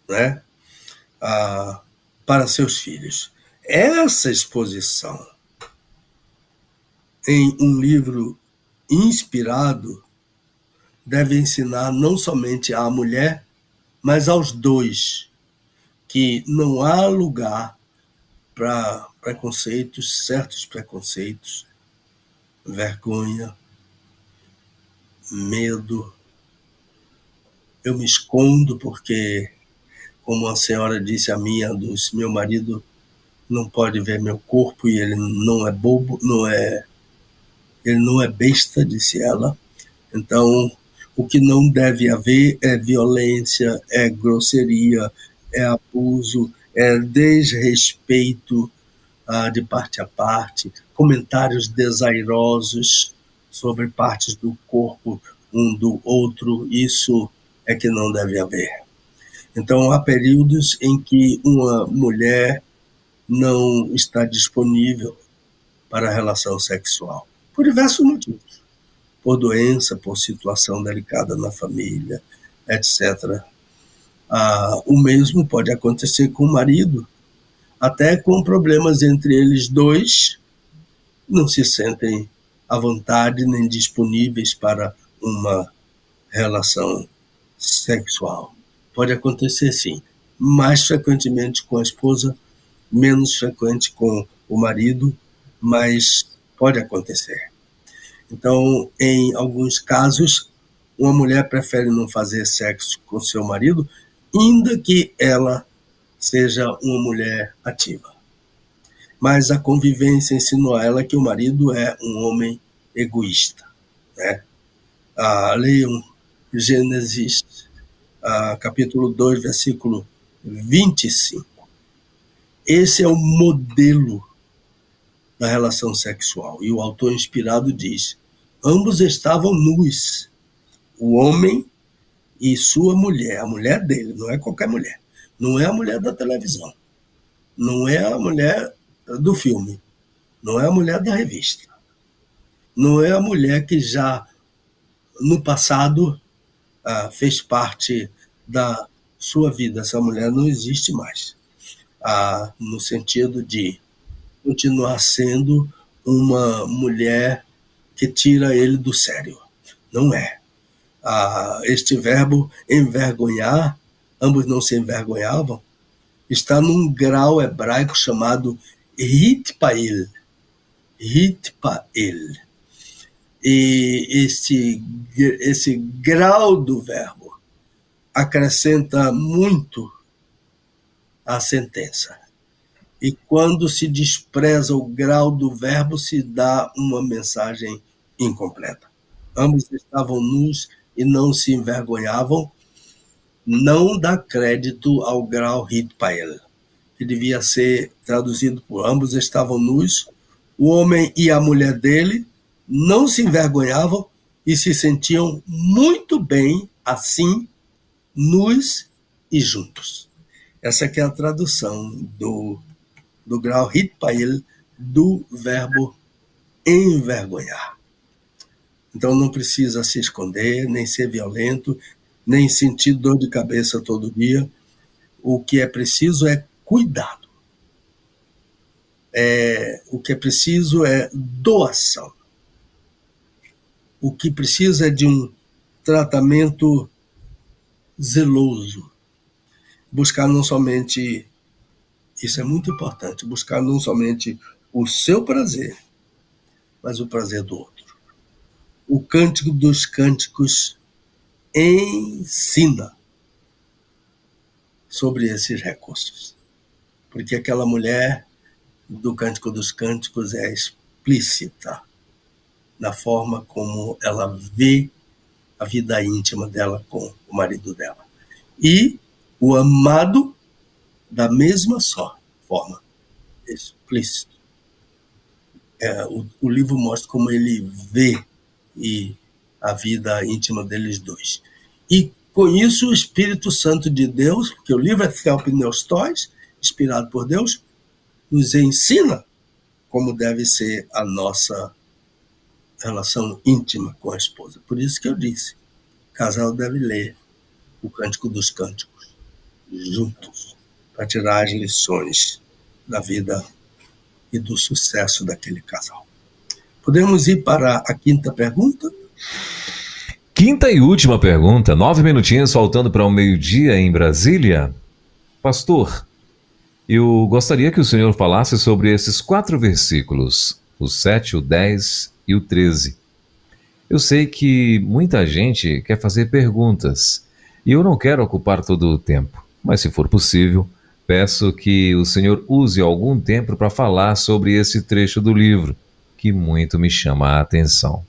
né, para seus filhos. Essa exposição em um livro inspirado deve ensinar não somente à mulher, mas aos dois, que não há lugar para preconceitos, certos preconceitos, vergonha, medo. Eu me escondo porque, como a senhora disse a minha, meu marido não pode ver meu corpo e ele não é bobo, ele não é besta, disse ela. Então, o que não deve haver é violência, é grosseria, é abuso, é desrespeito de parte a parte, comentários desairosos sobre partes do corpo um do outro. Isso é que não deve haver. Então, há períodos em que uma mulher não está disponível para a relação sexual, por diversos motivos. Por doença, por situação delicada na família, etc. O mesmo pode acontecer com o marido, até com problemas entre eles dois, não se sentem à vontade nem disponíveis para uma relação sexual. Pode acontecer, sim, mais frequentemente com a esposa, menos frequente com o marido, mas pode acontecer. Então, em alguns casos, uma mulher prefere não fazer sexo com seu marido, ainda que ela seja uma mulher ativa. Mas a convivência ensinou a ela que o marido é um homem egoísta, né? Leiam Gênesis, capítulo 2, versículo 25. Esse é o modelo da relação sexual. E o autor inspirado diz: ambos estavam nus, o homem e sua mulher, a mulher dele, não é qualquer mulher. Não é a mulher da televisão, não é a mulher do filme, não é a mulher da revista, não é a mulher que já no passado fez parte da sua vida. Essa mulher não existe mais, no sentido de continuar sendo uma mulher que tira ele do sério. Não é. Este verbo envergonhar, ambos não se envergonhavam, está num grau hebraico chamado hitpael. Hitpael. E esse grau do verbo acrescenta muito à sentença. E quando se despreza o grau do verbo, se dá uma mensagem incompleta. Ambos estavam nus e não se envergonhavam. Não dá crédito ao grau hitpael, que devia ser traduzido por ambos estavam nus, o homem e a mulher dele não se envergonhavam e se sentiam muito bem assim, nus e juntos. Essa que é a tradução do grau hitpael do verbo envergonhar. Então não precisa se esconder, nem ser violento, nem sentir dor de cabeça todo dia. O que é preciso é cuidado. O que é preciso é doação. O que precisa é de um tratamento zeloso. Buscar não somente Isso é muito importante, buscar não somente o seu prazer, mas o prazer do outro. O Cântico dos Cânticos ensina sobre esses recursos, porque aquela mulher do Cântico dos Cânticos é explícita na forma como ela vê a vida íntima dela com o marido dela. E o amado, da mesma forma, explícito. O livro mostra como ele vê a vida íntima deles dois. E com isso o Espírito Santo de Deus, porque o livro é Theopneustos, inspirado por Deus, nos ensina como deve ser a nossa relação íntima com a esposa. Por isso que eu disse, o casal deve ler o Cântico dos Cânticos juntos, para tirar as lições da vida e do sucesso daquele casal. Podemos ir para a quinta pergunta? Quinta e última pergunta, 9 minutinhos faltando para o meio-dia em Brasília. Pastor, eu gostaria que o senhor falasse sobre esses 4 versículos, o 7, o 10 e o 13. Eu sei que muita gente quer fazer perguntas e eu não quero ocupar todo o tempo, mas se for possível, peço que o senhor use algum tempo para falar sobre esse trecho do livro, que muito me chama a atenção.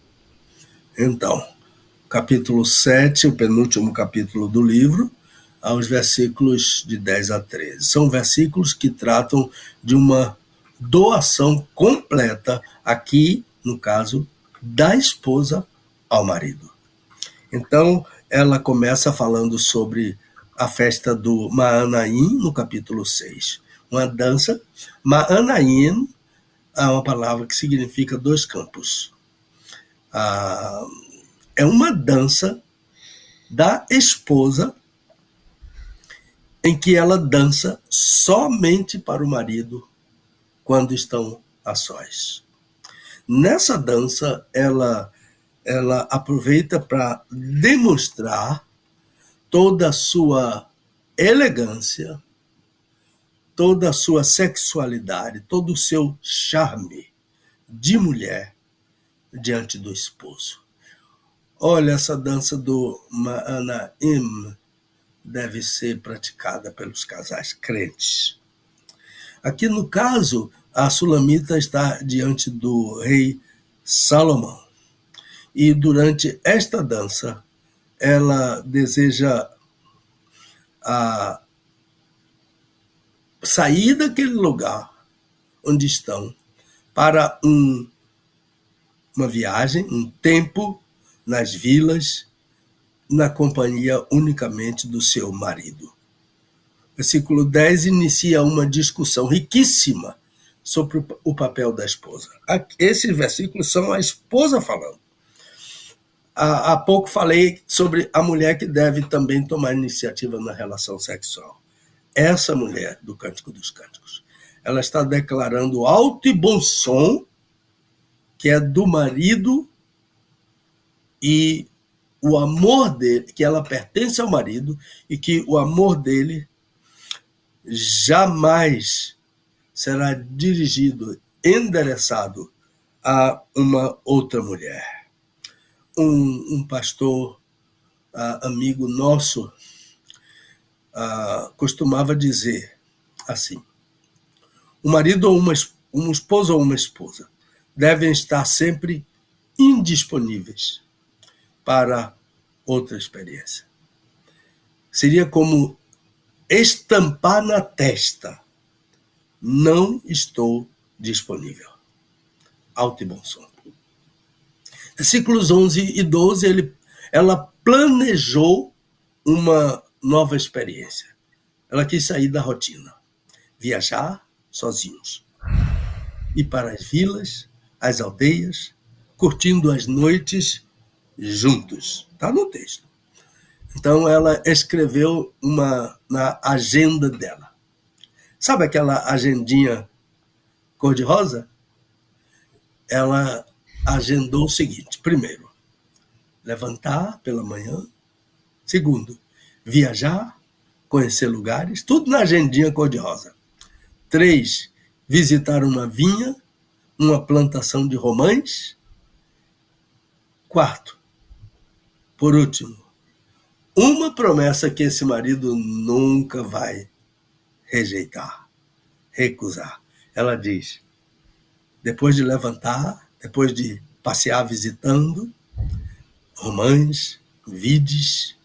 Então, capítulo 7, o penúltimo capítulo do livro, aos versículos de 10 a 13. São versículos que tratam de uma doação completa, aqui, no caso, da esposa ao marido. Então, ela começa falando sobre a festa do Mahanaim, no capítulo 6. Uma dança. Mahanaim é uma palavra que significa 2 campos. É uma dança da esposa em que ela dança somente para o marido quando estão a sós. Nessa dança, ela aproveita para demonstrar toda a sua elegância, toda a sua sexualidade, todo o seu charme de mulher diante do esposo. Olha, essa dança do Mahanaim deve ser praticada pelos casais crentes. Aqui, no caso, a Sulamita está diante do rei Salomão. E durante esta dança, ela deseja sair daquele lugar onde estão para uma viagem, um tempo nas vilas, na companhia unicamente do seu marido. Versículo 10 inicia uma discussão riquíssima sobre o papel da esposa. Esses versículos são a esposa falando. Há pouco falei sobre a mulher que deve também tomar iniciativa na relação sexual. Essa mulher do Cântico dos Cânticos, ela está declarando alto e bom som, que é do marido, e o amor dele, que ela pertence ao marido, e que o amor dele jamais será dirigido, endereçado a uma outra mulher. Um pastor amigo nosso costumava dizer assim: um marido ou um esposo ou uma esposa devem estar sempre indisponíveis para outra experiência. Seria como estampar na testa: não estou disponível. Alto e bom som. Versículos 11 e 12, ela planejou uma nova experiência. Ela quis sair da rotina, viajar sozinhos, ir para as vilas, as aldeias, curtindo as noites juntos. Está no texto. Então, ela escreveu na agenda dela. Sabe aquela agendinha cor-de-rosa? Ela agendou o seguinte: primeiro, levantar pela manhã. Segundo, viajar, conhecer lugares, tudo na agendinha cor-de-rosa. 3, visitar uma vinha, uma plantação de romães. 4, por último, uma promessa que esse marido nunca vai rejeitar, recusar. Ela diz, depois de levantar, depois de passear visitando romães, vides,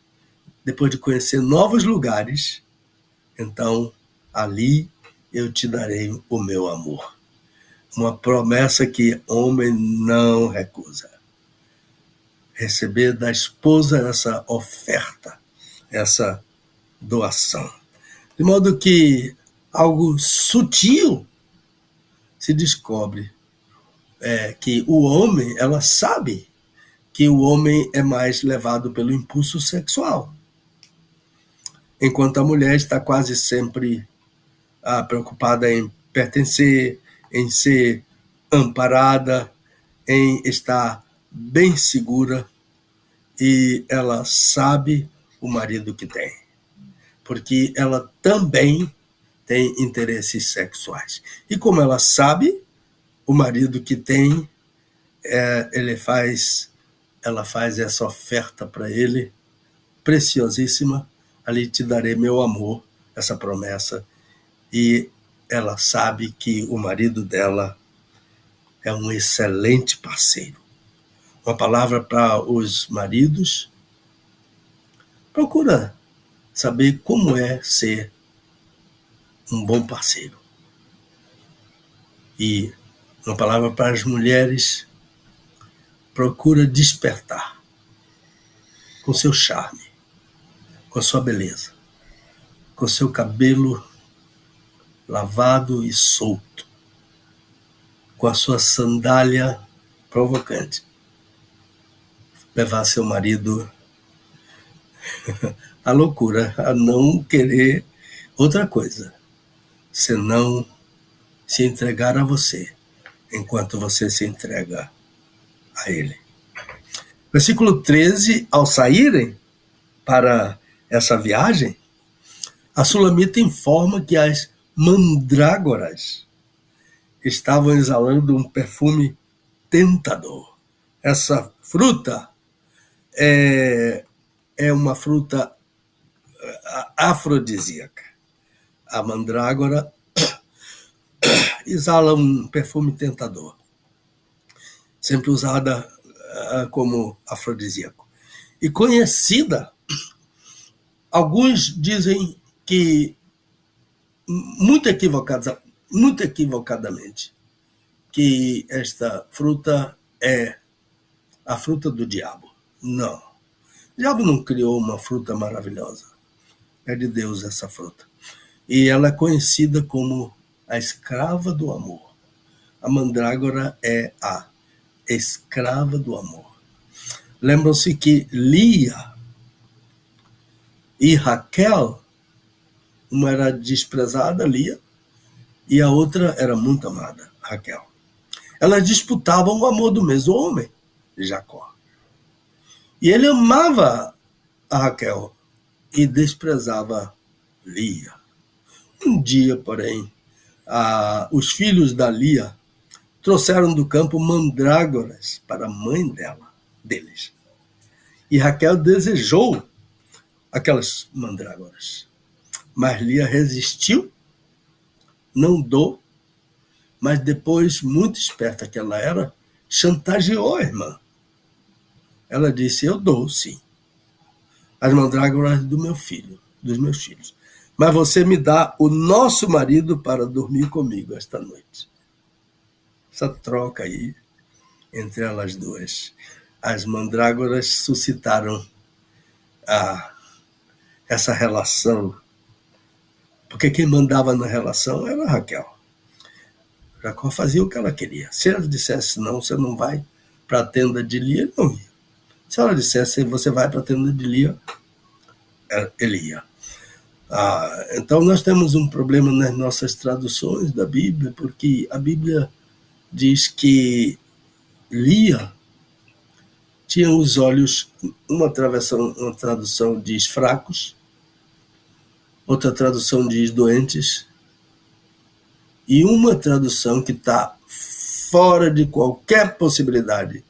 depois de conhecer novos lugares, então ali eu te darei o meu amor. Uma promessa que homem não recusa. Receber da esposa essa oferta, essa doação. De modo que algo sutil se descobre, que o homem, ela sabe que o homem é mais levado pelo impulso sexual, enquanto a mulher está quase sempre preocupada em pertencer, em ser amparada, em estar bem segura, e ela sabe o marido que tem, porque ela também tem interesses sexuais. E como ela sabe o marido que tem, ela faz essa oferta para ele, preciosíssima, ali te darei meu amor, essa promessa, e ela sabe que o marido dela é um excelente parceiro. Uma palavra para os maridos: procura saber como é ser um bom parceiro. E uma palavra para as mulheres: procura despertar com seu charme, com a sua beleza, com seu cabelo lavado e solto, com a sua sandália provocante, levar seu marido à loucura, a não querer outra coisa, senão se entregar a você, enquanto você se entrega a ele. Versículo 13, ao saírem para essa viagem, a Sulamita informa que as mandrágoras estavam exalando um perfume tentador. Essa fruta é uma fruta afrodisíaca. A mandrágora exala um perfume tentador, sempre usada como afrodisíaco. E conhecida, alguns dizem que muito equivocadamente, que esta fruta é a fruta do diabo. Não. O diabo não criou uma fruta maravilhosa. É de Deus essa fruta. E ela é conhecida como a escrava do amor. A mandrágora é a escrava do amor. Lembram-se que Lia e Raquel, uma era desprezada, Lia, e a outra era muito amada, Raquel. Elas disputavam o amor do mesmo homem, Jacó. E ele amava a Raquel e desprezava Lia. Um dia, porém, os filhos da Lia trouxeram do campo mandrágoras para a mãe deles. E Raquel desejou aquelas mandrágoras. Mas Lia resistiu, não dou, mas depois, muito esperta que ela era, chantageou a irmã. Ela disse: eu dou, sim, as mandrágoras dos meus filhos. Mas você me dá o nosso marido para dormir comigo esta noite. Essa troca aí entre elas duas. As mandrágoras suscitaram essa relação, porque quem mandava na relação era Raquel. Jacó fazia o que ela queria. Se ela dissesse não, você não vai para a tenda de Lia, ele não ia. Se ela dissesse você vai para a tenda de Lia, ele ia. Então nós temos um problema nas nossas traduções da Bíblia, porque a Bíblia diz que Lia tinha os olhos, uma tradução diz fracos, outra tradução diz doentes, e uma tradução que está fora de qualquer possibilidade,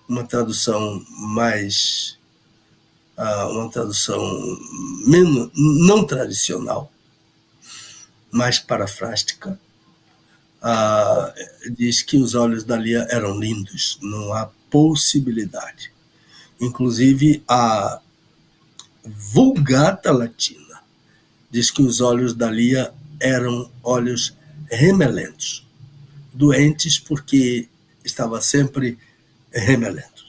uma tradução mais, uma tradução menos, não tradicional, mais parafrástica, diz que os olhos da Lia eram lindos, não há possibilidade. Inclusive, a Vulgata Latina diz que os olhos da Lia eram olhos remelentos, doentes porque estava sempre remelento.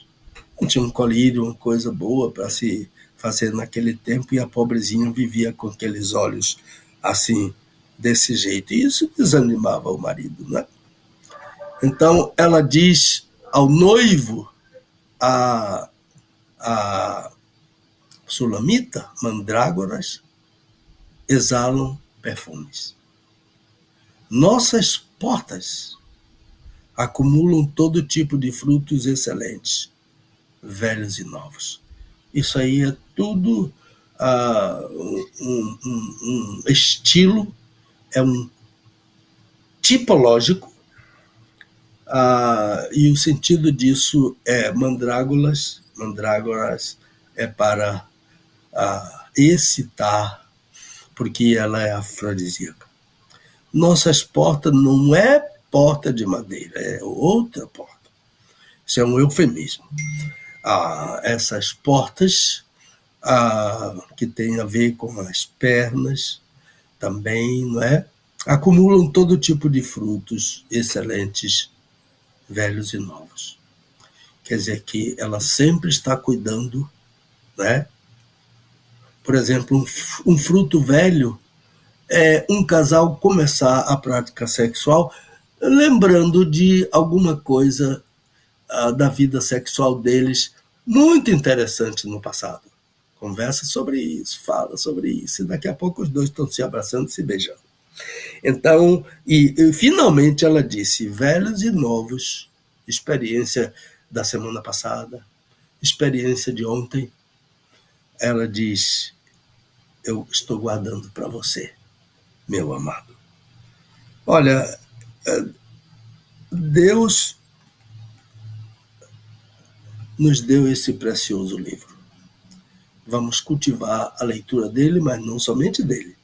Não tinha um colírio, uma coisa boa para se fazer naquele tempo, e a pobrezinha vivia com aqueles olhos assim, desse jeito. E isso desanimava o marido, né? Então, ela diz ao noivo, a sulamita, mandrágoras, exalam perfumes. Nossas portas acumulam todo tipo de frutos excelentes, velhos e novos. Isso aí é tudo um estilo, é um tipológico, e o sentido disso é mandrágoras é para excitar, porque ela é afrodisíaca. Nossas portas não é porta de madeira, é outra porta. Isso é um eufemismo. Essas portas que tem a ver com as pernas também, não é? Acumulam todo tipo de frutos excelentes, velhos e novos. Quer dizer que ela sempre está cuidando, né? Por exemplo, um fruto velho é um casal começar a prática sexual lembrando de alguma coisa da vida sexual deles muito interessante no passado. Conversa sobre isso, fala sobre isso, e daqui a pouco os dois estão se abraçando, se beijando. Então, e finalmente ela disse, velhos e novos, experiência da semana passada, experiência de ontem. Ela diz, eu estou guardando para você, meu amado. Olha, Deus nos deu esse precioso livro. Vamos cultivar a leitura dele, mas não somente dele,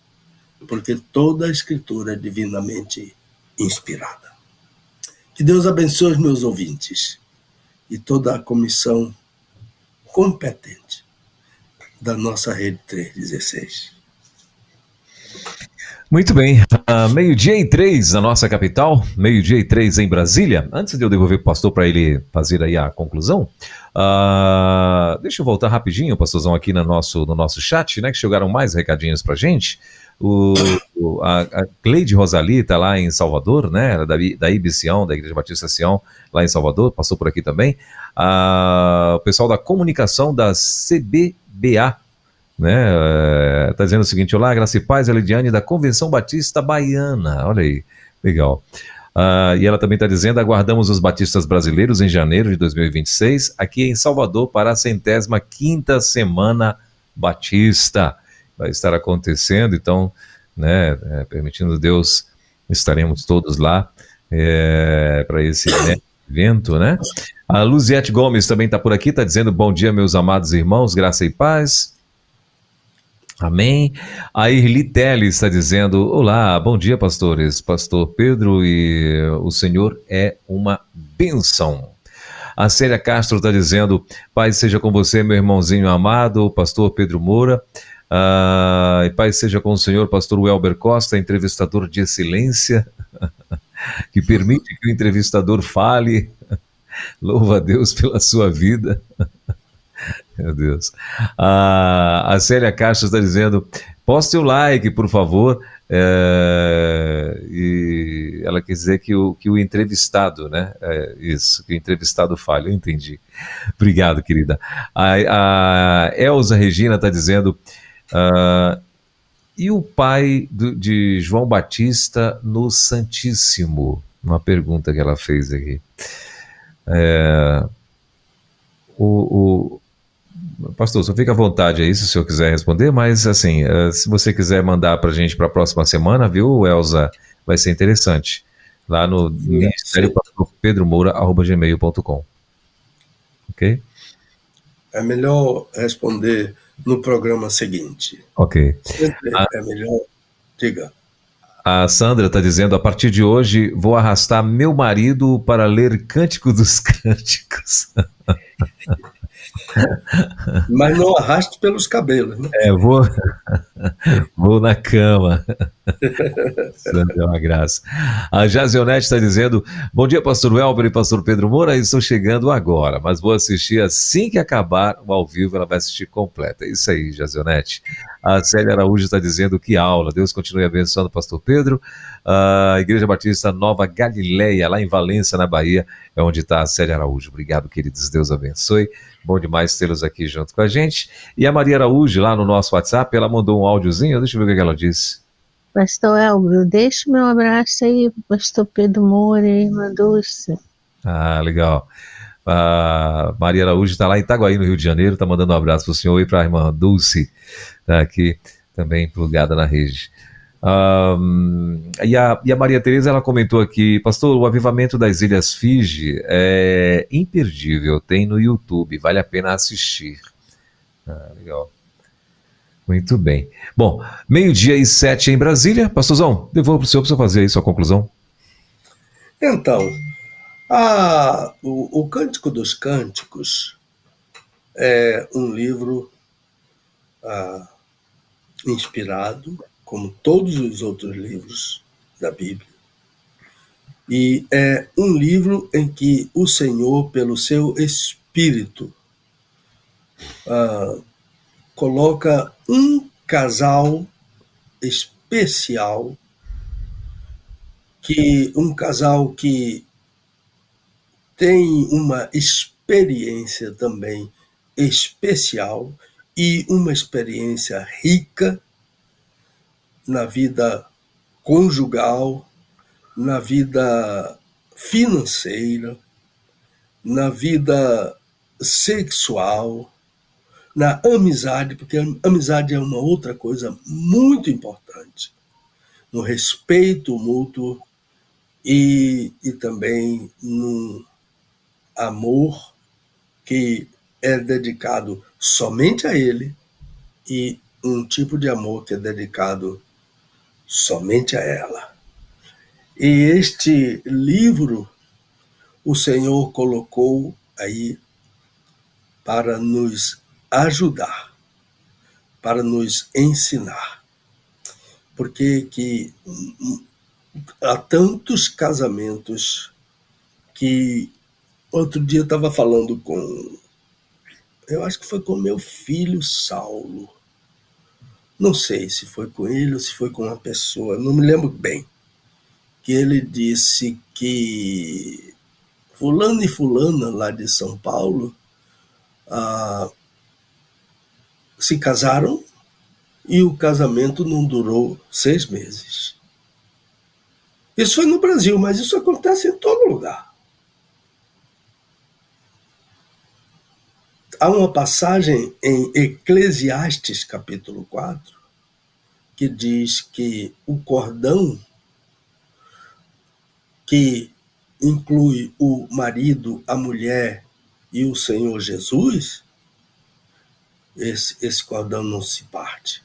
porque toda a escritura é divinamente inspirada. Que Deus abençoe os meus ouvintes e toda a comissão competente da nossa Rede 316. Muito bem, 12:03 na nossa capital, 12:03 em Brasília. Antes de eu devolver para o pastor para ele fazer aí a conclusão, deixa eu voltar rapidinho, pastorzão, aqui no nosso chat, né, que chegaram mais recadinhos para a gente. A Cleide Rosali está lá em Salvador, né, da IB Sião, da Igreja Batista Sião, lá em Salvador, passou por aqui também. O pessoal da comunicação da CBBA, né, tá dizendo o seguinte: olá, graça e paz, a Lidiane da Convenção Batista Baiana, olha aí, legal. E ela também está dizendo, aguardamos os batistas brasileiros em janeiro de 2026, aqui em Salvador, para a 105ª Semana Batista. Vai estar acontecendo, então, né, permitindo Deus, estaremos todos lá para esse evento, né? A Luziette Gomes também está por aqui, está dizendo, bom dia, meus amados irmãos, graça e paz. Amém. A Irli Teles está dizendo, olá, bom dia, pastores, pastor Pedro, e o Senhor é uma bênção. A Célia Castro está dizendo, paz seja com você, meu irmãozinho amado, pastor Pedro Moura, e paz seja com o senhor, pastor Welber Costa, entrevistador de excelência, que permite que o entrevistador fale. Louva a Deus pela sua vida. Meu Deus. A Célia Castro está dizendo, poste o like, por favor. E ela quer dizer que o entrevistado, né? Isso, que o entrevistado fale, eu entendi. Obrigado, querida. A Elza Regina está dizendo, e o pai de João Batista no Santíssimo? Uma pergunta que ela fez aqui. Pastor, só fica à vontade aí se o senhor quiser responder, mas assim, se você quiser mandar para a gente para a próxima semana, viu, Elza? vai ser interessante. Lá no Ministério Pastor Pedro Moura, @gmail.com. Ok? É melhor responder no programa seguinte. Ok. É melhor. Diga. A Sandra está dizendo, a partir de hoje vou arrastar meu marido para ler Cântico dos Cânticos. Mas não arraste pelos cabelos, né? Vou na cama. Sandra é uma graça. A Jazionete está dizendo, bom dia, pastor Welber e pastor Pedro Moura, estou chegando agora, mas vou assistir assim que acabar o ao vivo, ela vai assistir completa. É isso aí, Jazionete. A Célia Araújo está dizendo, que aula, Deus continue abençoando o pastor Pedro. A Igreja Batista Nova Galileia, lá em Valença, na Bahia, é onde está a Célia Araújo. Obrigado, queridos, Deus abençoe. Bom demais tê-los aqui junto com a gente. E a Maria Araújo, lá no nosso WhatsApp, ela mandou um áudiozinho, deixa eu ver o que ela disse. Pastor Elbro, deixa meu abraço aí pro pastor Pedro Moura e irmã Dulce. Ah, legal. A Maria Araújo está lá em Itaguaí, no Rio de Janeiro, está mandando um abraço para o senhor e para a irmã Dulce, tá aqui também plugada na rede. E a Maria Tereza, ela comentou aqui, pastor, o avivamento das Ilhas Fiji é imperdível, tem no YouTube, vale a pena assistir. Legal. Muito bem. Bom, 12:07 em Brasília. Pastorzão, devolvo para o senhor fazer aí sua conclusão. Então, o Cântico dos Cânticos é um livro inspirado, como todos os outros livros da Bíblia. E é um livro em que o Senhor, pelo seu Espírito, coloca um casal especial, um casal que tem uma experiência também especial e uma experiência rica na vida conjugal, na vida financeira, na vida sexual, na amizade, porque a amizade é uma outra coisa muito importante, no respeito mútuo e também no amor que é dedicado somente a ele e um tipo de amor que é dedicado somente a ela. E este livro o Senhor colocou aí para nos ajudar, para nos ensinar. Porque que há tantos casamentos que outro dia eu estava falando eu acho que foi com meu filho Saulo. Não sei se foi com ele ou se foi com uma pessoa, não me lembro bem. Que ele disse que fulano e fulana lá de São Paulo se casaram e o casamento não durou 6 meses. Isso foi no Brasil, mas isso acontece em todo lugar. Há uma passagem em Eclesiastes, capítulo 4, que diz que o cordão que inclui o marido, a mulher e o Senhor Jesus, esse cordão não se parte.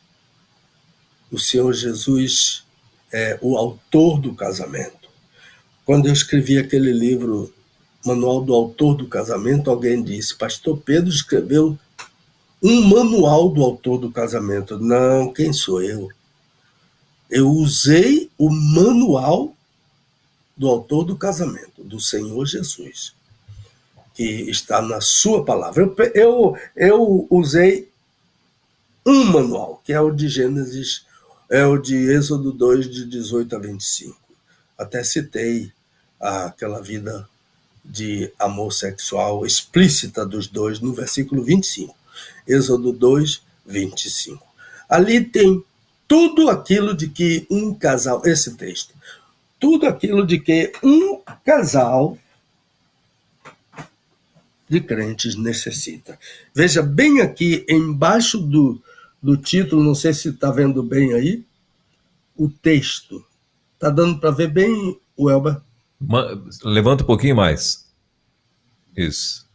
O Senhor Jesus é o autor do casamento. Quando eu escrevi aquele livro, Manual do Autor do Casamento, alguém disse, pastor Pedro escreveu um manual do autor do casamento. Não, quem sou eu? Eu usei o manual do autor do casamento, do Senhor Jesus, que está na sua palavra. Eu usei um manual, que é o de Gênesis, é o de Êxodo 2, de 18 a 25. Até citei aquela vida de amor sexual explícita dos dois no versículo 25. Êxodo 2, 25. Ali tem tudo aquilo de que um casal, esse texto, tudo aquilo de que um casal de crentes necessita. Veja bem aqui, embaixo do título, não sei se está vendo bem aí, o texto. Tá dando para ver bem, Welber? Levanta um pouquinho mais. Isso.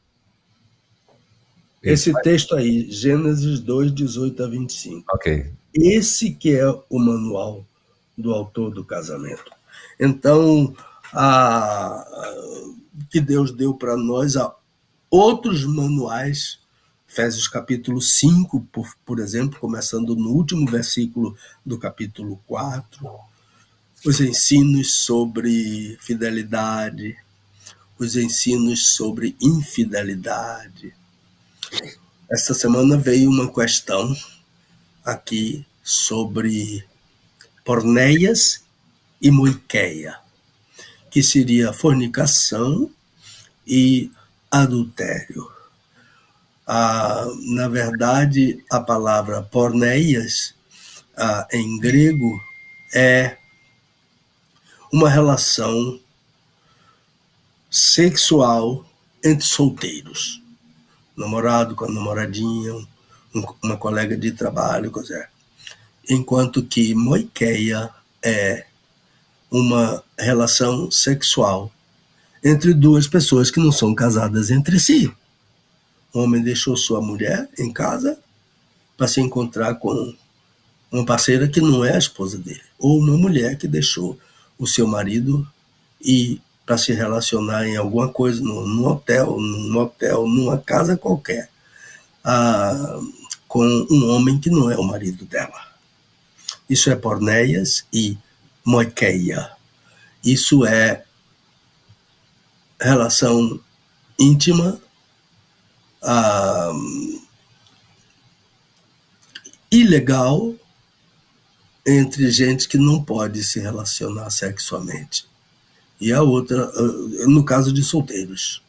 Esse texto aí, Gênesis 2, 18 a 25. Ok. Esse que é o manual do autor do casamento. Então, que Deus deu para nós outros manuais, Efésios capítulo 5, por exemplo, começando no último versículo do capítulo 4, os ensinos sobre fidelidade, os ensinos sobre infidelidade. Esta semana veio uma questão aqui sobre porneias e moiqueia, que seria fornicação e adultério. Na verdade, a palavra porneias, em grego, é uma relação sexual entre solteiros. Namorado com a namoradinha, uma colega de trabalho, coisa. Enquanto que moiqueia é uma relação sexual entre duas pessoas que não são casadas entre si. O homem deixou sua mulher em casa para se encontrar com uma parceira que não é a esposa dele, ou uma mulher que deixou o seu marido e para se relacionar em alguma coisa, num hotel, num motel, numa casa qualquer, com um homem que não é o marido dela. Isso é porneias e moiqueia. Isso é relação íntima, ilegal, entre gente que não pode se relacionar sexualmente. E a outra, no caso de solteiros.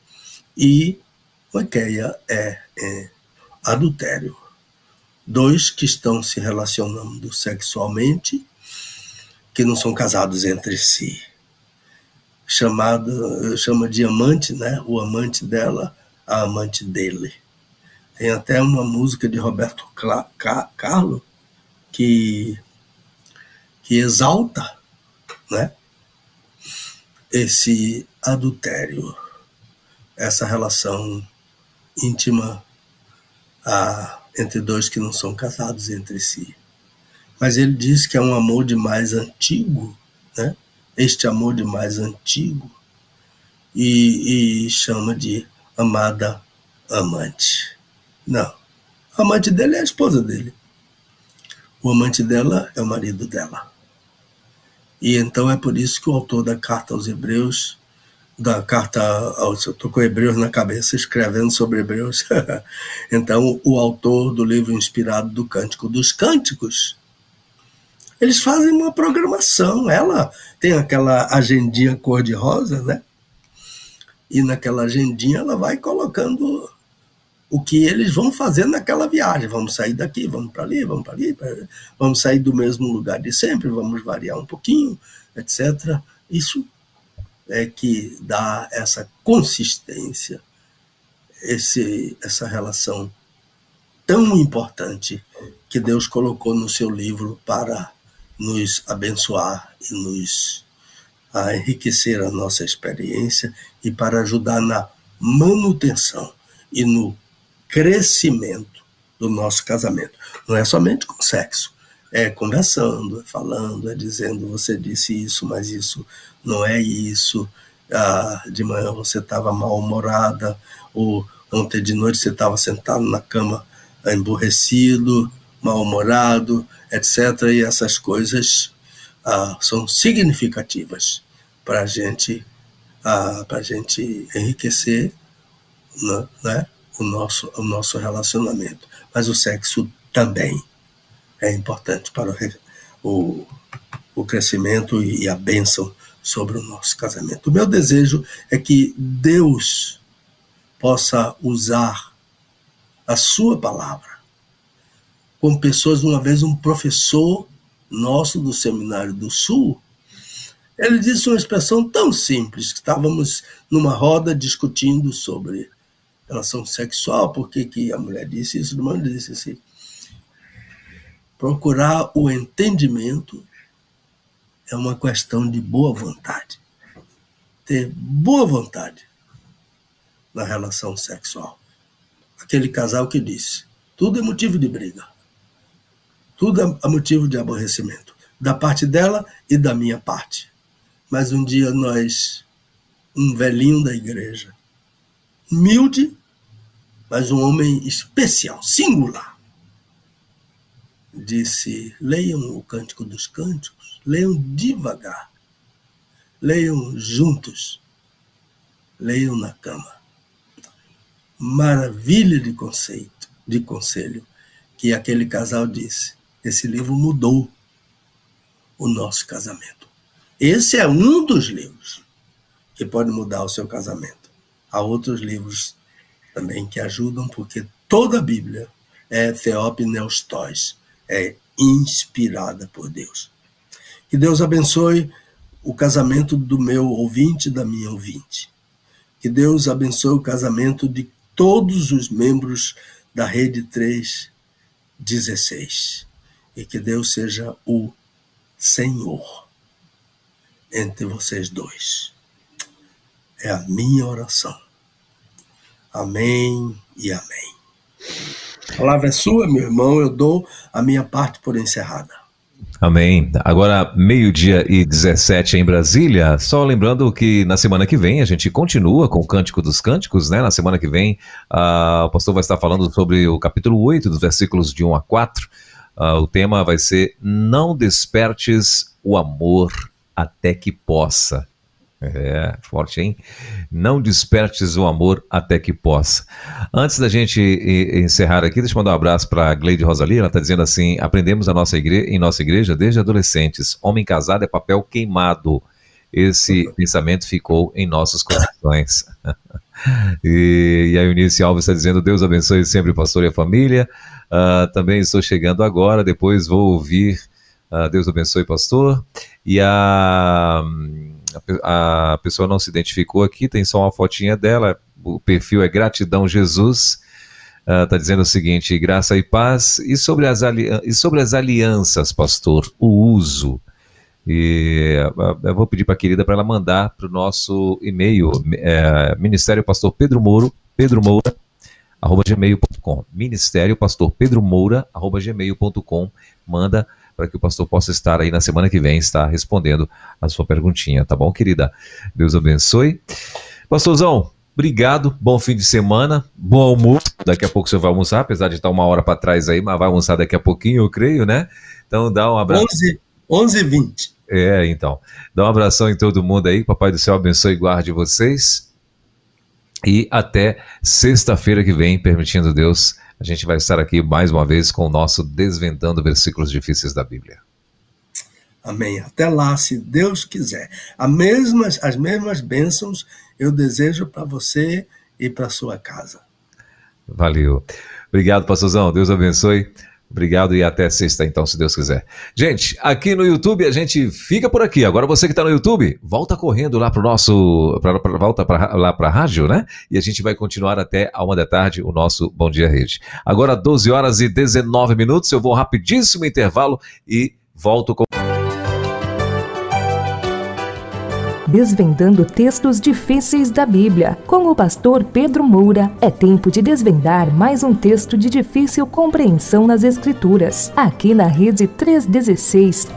E moiqueia é adultério. Dois que estão se relacionando sexualmente, que não são casados entre si. Chama de amante, né? O amante dela, a amante dele. Tem até uma música de Roberto Carlos que exalta, né, esse adultério, essa relação íntima entre dois que não são casados entre si. Mas ele diz que é um amor de mais antigo, né? Este amor de mais antigo, e chama de amada amante. Não, a amante dele é a esposa dele. O amante dela é o marido dela. E então é por isso que o autor da carta aos Hebreus, eu estou com Hebreus na cabeça, escrevendo sobre Hebreus. Então, o autor do livro inspirado do Cântico dos Cânticos, eles fazem uma programação. Ela tem aquela agendinha cor-de-rosa, né? E naquela agendinha ela vai colocando o que eles vão fazer naquela viagem. Vamos sair daqui, vamos para ali, vamos sair do mesmo lugar de sempre, vamos variar um pouquinho, etc. Isso é que dá essa consistência, essa relação tão importante que Deus colocou no seu livro para nos abençoar e nos enriquecer a nossa experiência e para ajudar na manutenção e no crescimento do nosso casamento. Não é somente com sexo, é conversando, é falando, é dizendo, você disse isso, mas isso não é isso. De manhã você estava mal-humorada, ou ontem de noite você estava sentado na cama emborrecido, mal-humorado, etc. E essas coisas são significativas para a gente enriquecer, né, o nosso relacionamento. Mas o sexo também é importante para o crescimento e a bênção sobre o nosso casamento. O meu desejo é que Deus possa usar a sua palavra. Como pessoas, uma vez um professor nosso do Seminário do Sul, ele disse uma expressão tão simples, que estávamos numa roda discutindo sobre relação sexual, porque que a mulher disse isso, o irmão disse assim, procurar o entendimento é uma questão de boa vontade. Ter boa vontade na relação sexual. Aquele casal que disse, tudo é motivo de briga. Tudo é motivo de aborrecimento. Da parte dela e da minha parte. Mas um dia nós, um velhinho da igreja, humilde, mas um homem especial, singular, disse, leiam o Cântico dos Cânticos, leiam devagar, leiam juntos, leiam na cama. Maravilha de conceito, de conselho, que aquele casal disse. Esse livro mudou o nosso casamento. Esse é um dos livros que pode mudar o seu casamento. Há outros livros também que ajudam, porque toda a Bíblia é theopneustos, é inspirada por Deus. Que Deus abençoe o casamento do meu ouvinte e da minha ouvinte. Que Deus abençoe o casamento de todos os membros da Rede 316. E que Deus seja o Senhor entre vocês dois. É a minha oração. Amém e amém. A palavra é sua, meu irmão, eu dou a minha parte por encerrada. Amém. Agora, 12:17 em Brasília. Só lembrando que na semana que vem a gente continua com o Cântico dos Cânticos, né? Na semana que vem o pastor vai estar falando sobre o capítulo 8, dos versículos de 1 a 4. O tema vai ser Não Despertes o Amor até que possa. É, forte, hein? Não despertes o amor até que possa. Antes da gente encerrar aqui, deixa eu mandar um abraço para a Gleide Rosalie. Ela está dizendo assim, aprendemos em nossa igreja desde adolescentes, homem casado é papel queimado. Esse pensamento ficou em nossos corações. E a Eunice Alves está dizendo, Deus abençoe sempre o pastor e a família. Também estou chegando agora, depois vou ouvir. Deus abençoe, pastor. E a pessoa não se identificou aqui, tem só uma fotinha dela, o perfil é Gratidão Jesus, está dizendo o seguinte, graça e paz, e sobre as alianças, pastor, o uso, e eu vou pedir para a querida para ela mandar para o nosso e-mail, Ministério Pastor Pedro Moura, @gmail.com, Ministério Pastor Pedro Moura, @gmail.com, manda para que o pastor possa estar aí na semana que vem, estar respondendo a sua perguntinha, tá bom, querida? Deus abençoe. Pastorzão, obrigado, bom fim de semana, bom almoço, daqui a pouco você vai almoçar, apesar de estar uma hora para trás aí, mas vai almoçar daqui a pouquinho, eu creio, né? Então dá um abraço. 11h20. Então, dá um abração em todo mundo aí, Papai do Céu abençoe e guarde vocês, e até sexta-feira que vem, permitindo Deus, a gente vai estar aqui mais uma vez com o nosso Desvendando Versículos Difíceis da Bíblia. Amém. Até lá, se Deus quiser. As mesmas bênçãos eu desejo para você e para sua casa. Valeu. Obrigado, pastorzão. Deus abençoe. Obrigado e até sexta, então, se Deus quiser. Gente, aqui no YouTube a gente fica por aqui. Agora você que está no YouTube, volta correndo lá para o nosso... volta lá para a rádio, né? E a gente vai continuar até a 1 da tarde o nosso Bom Dia Rede. Agora 12h19, eu vou rapidíssimo intervalo e volto com... Desvendando textos difíceis da Bíblia. Com o pastor Pedro Moura, é tempo de desvendar mais um texto de difícil compreensão nas Escrituras. Aqui na Rede 316,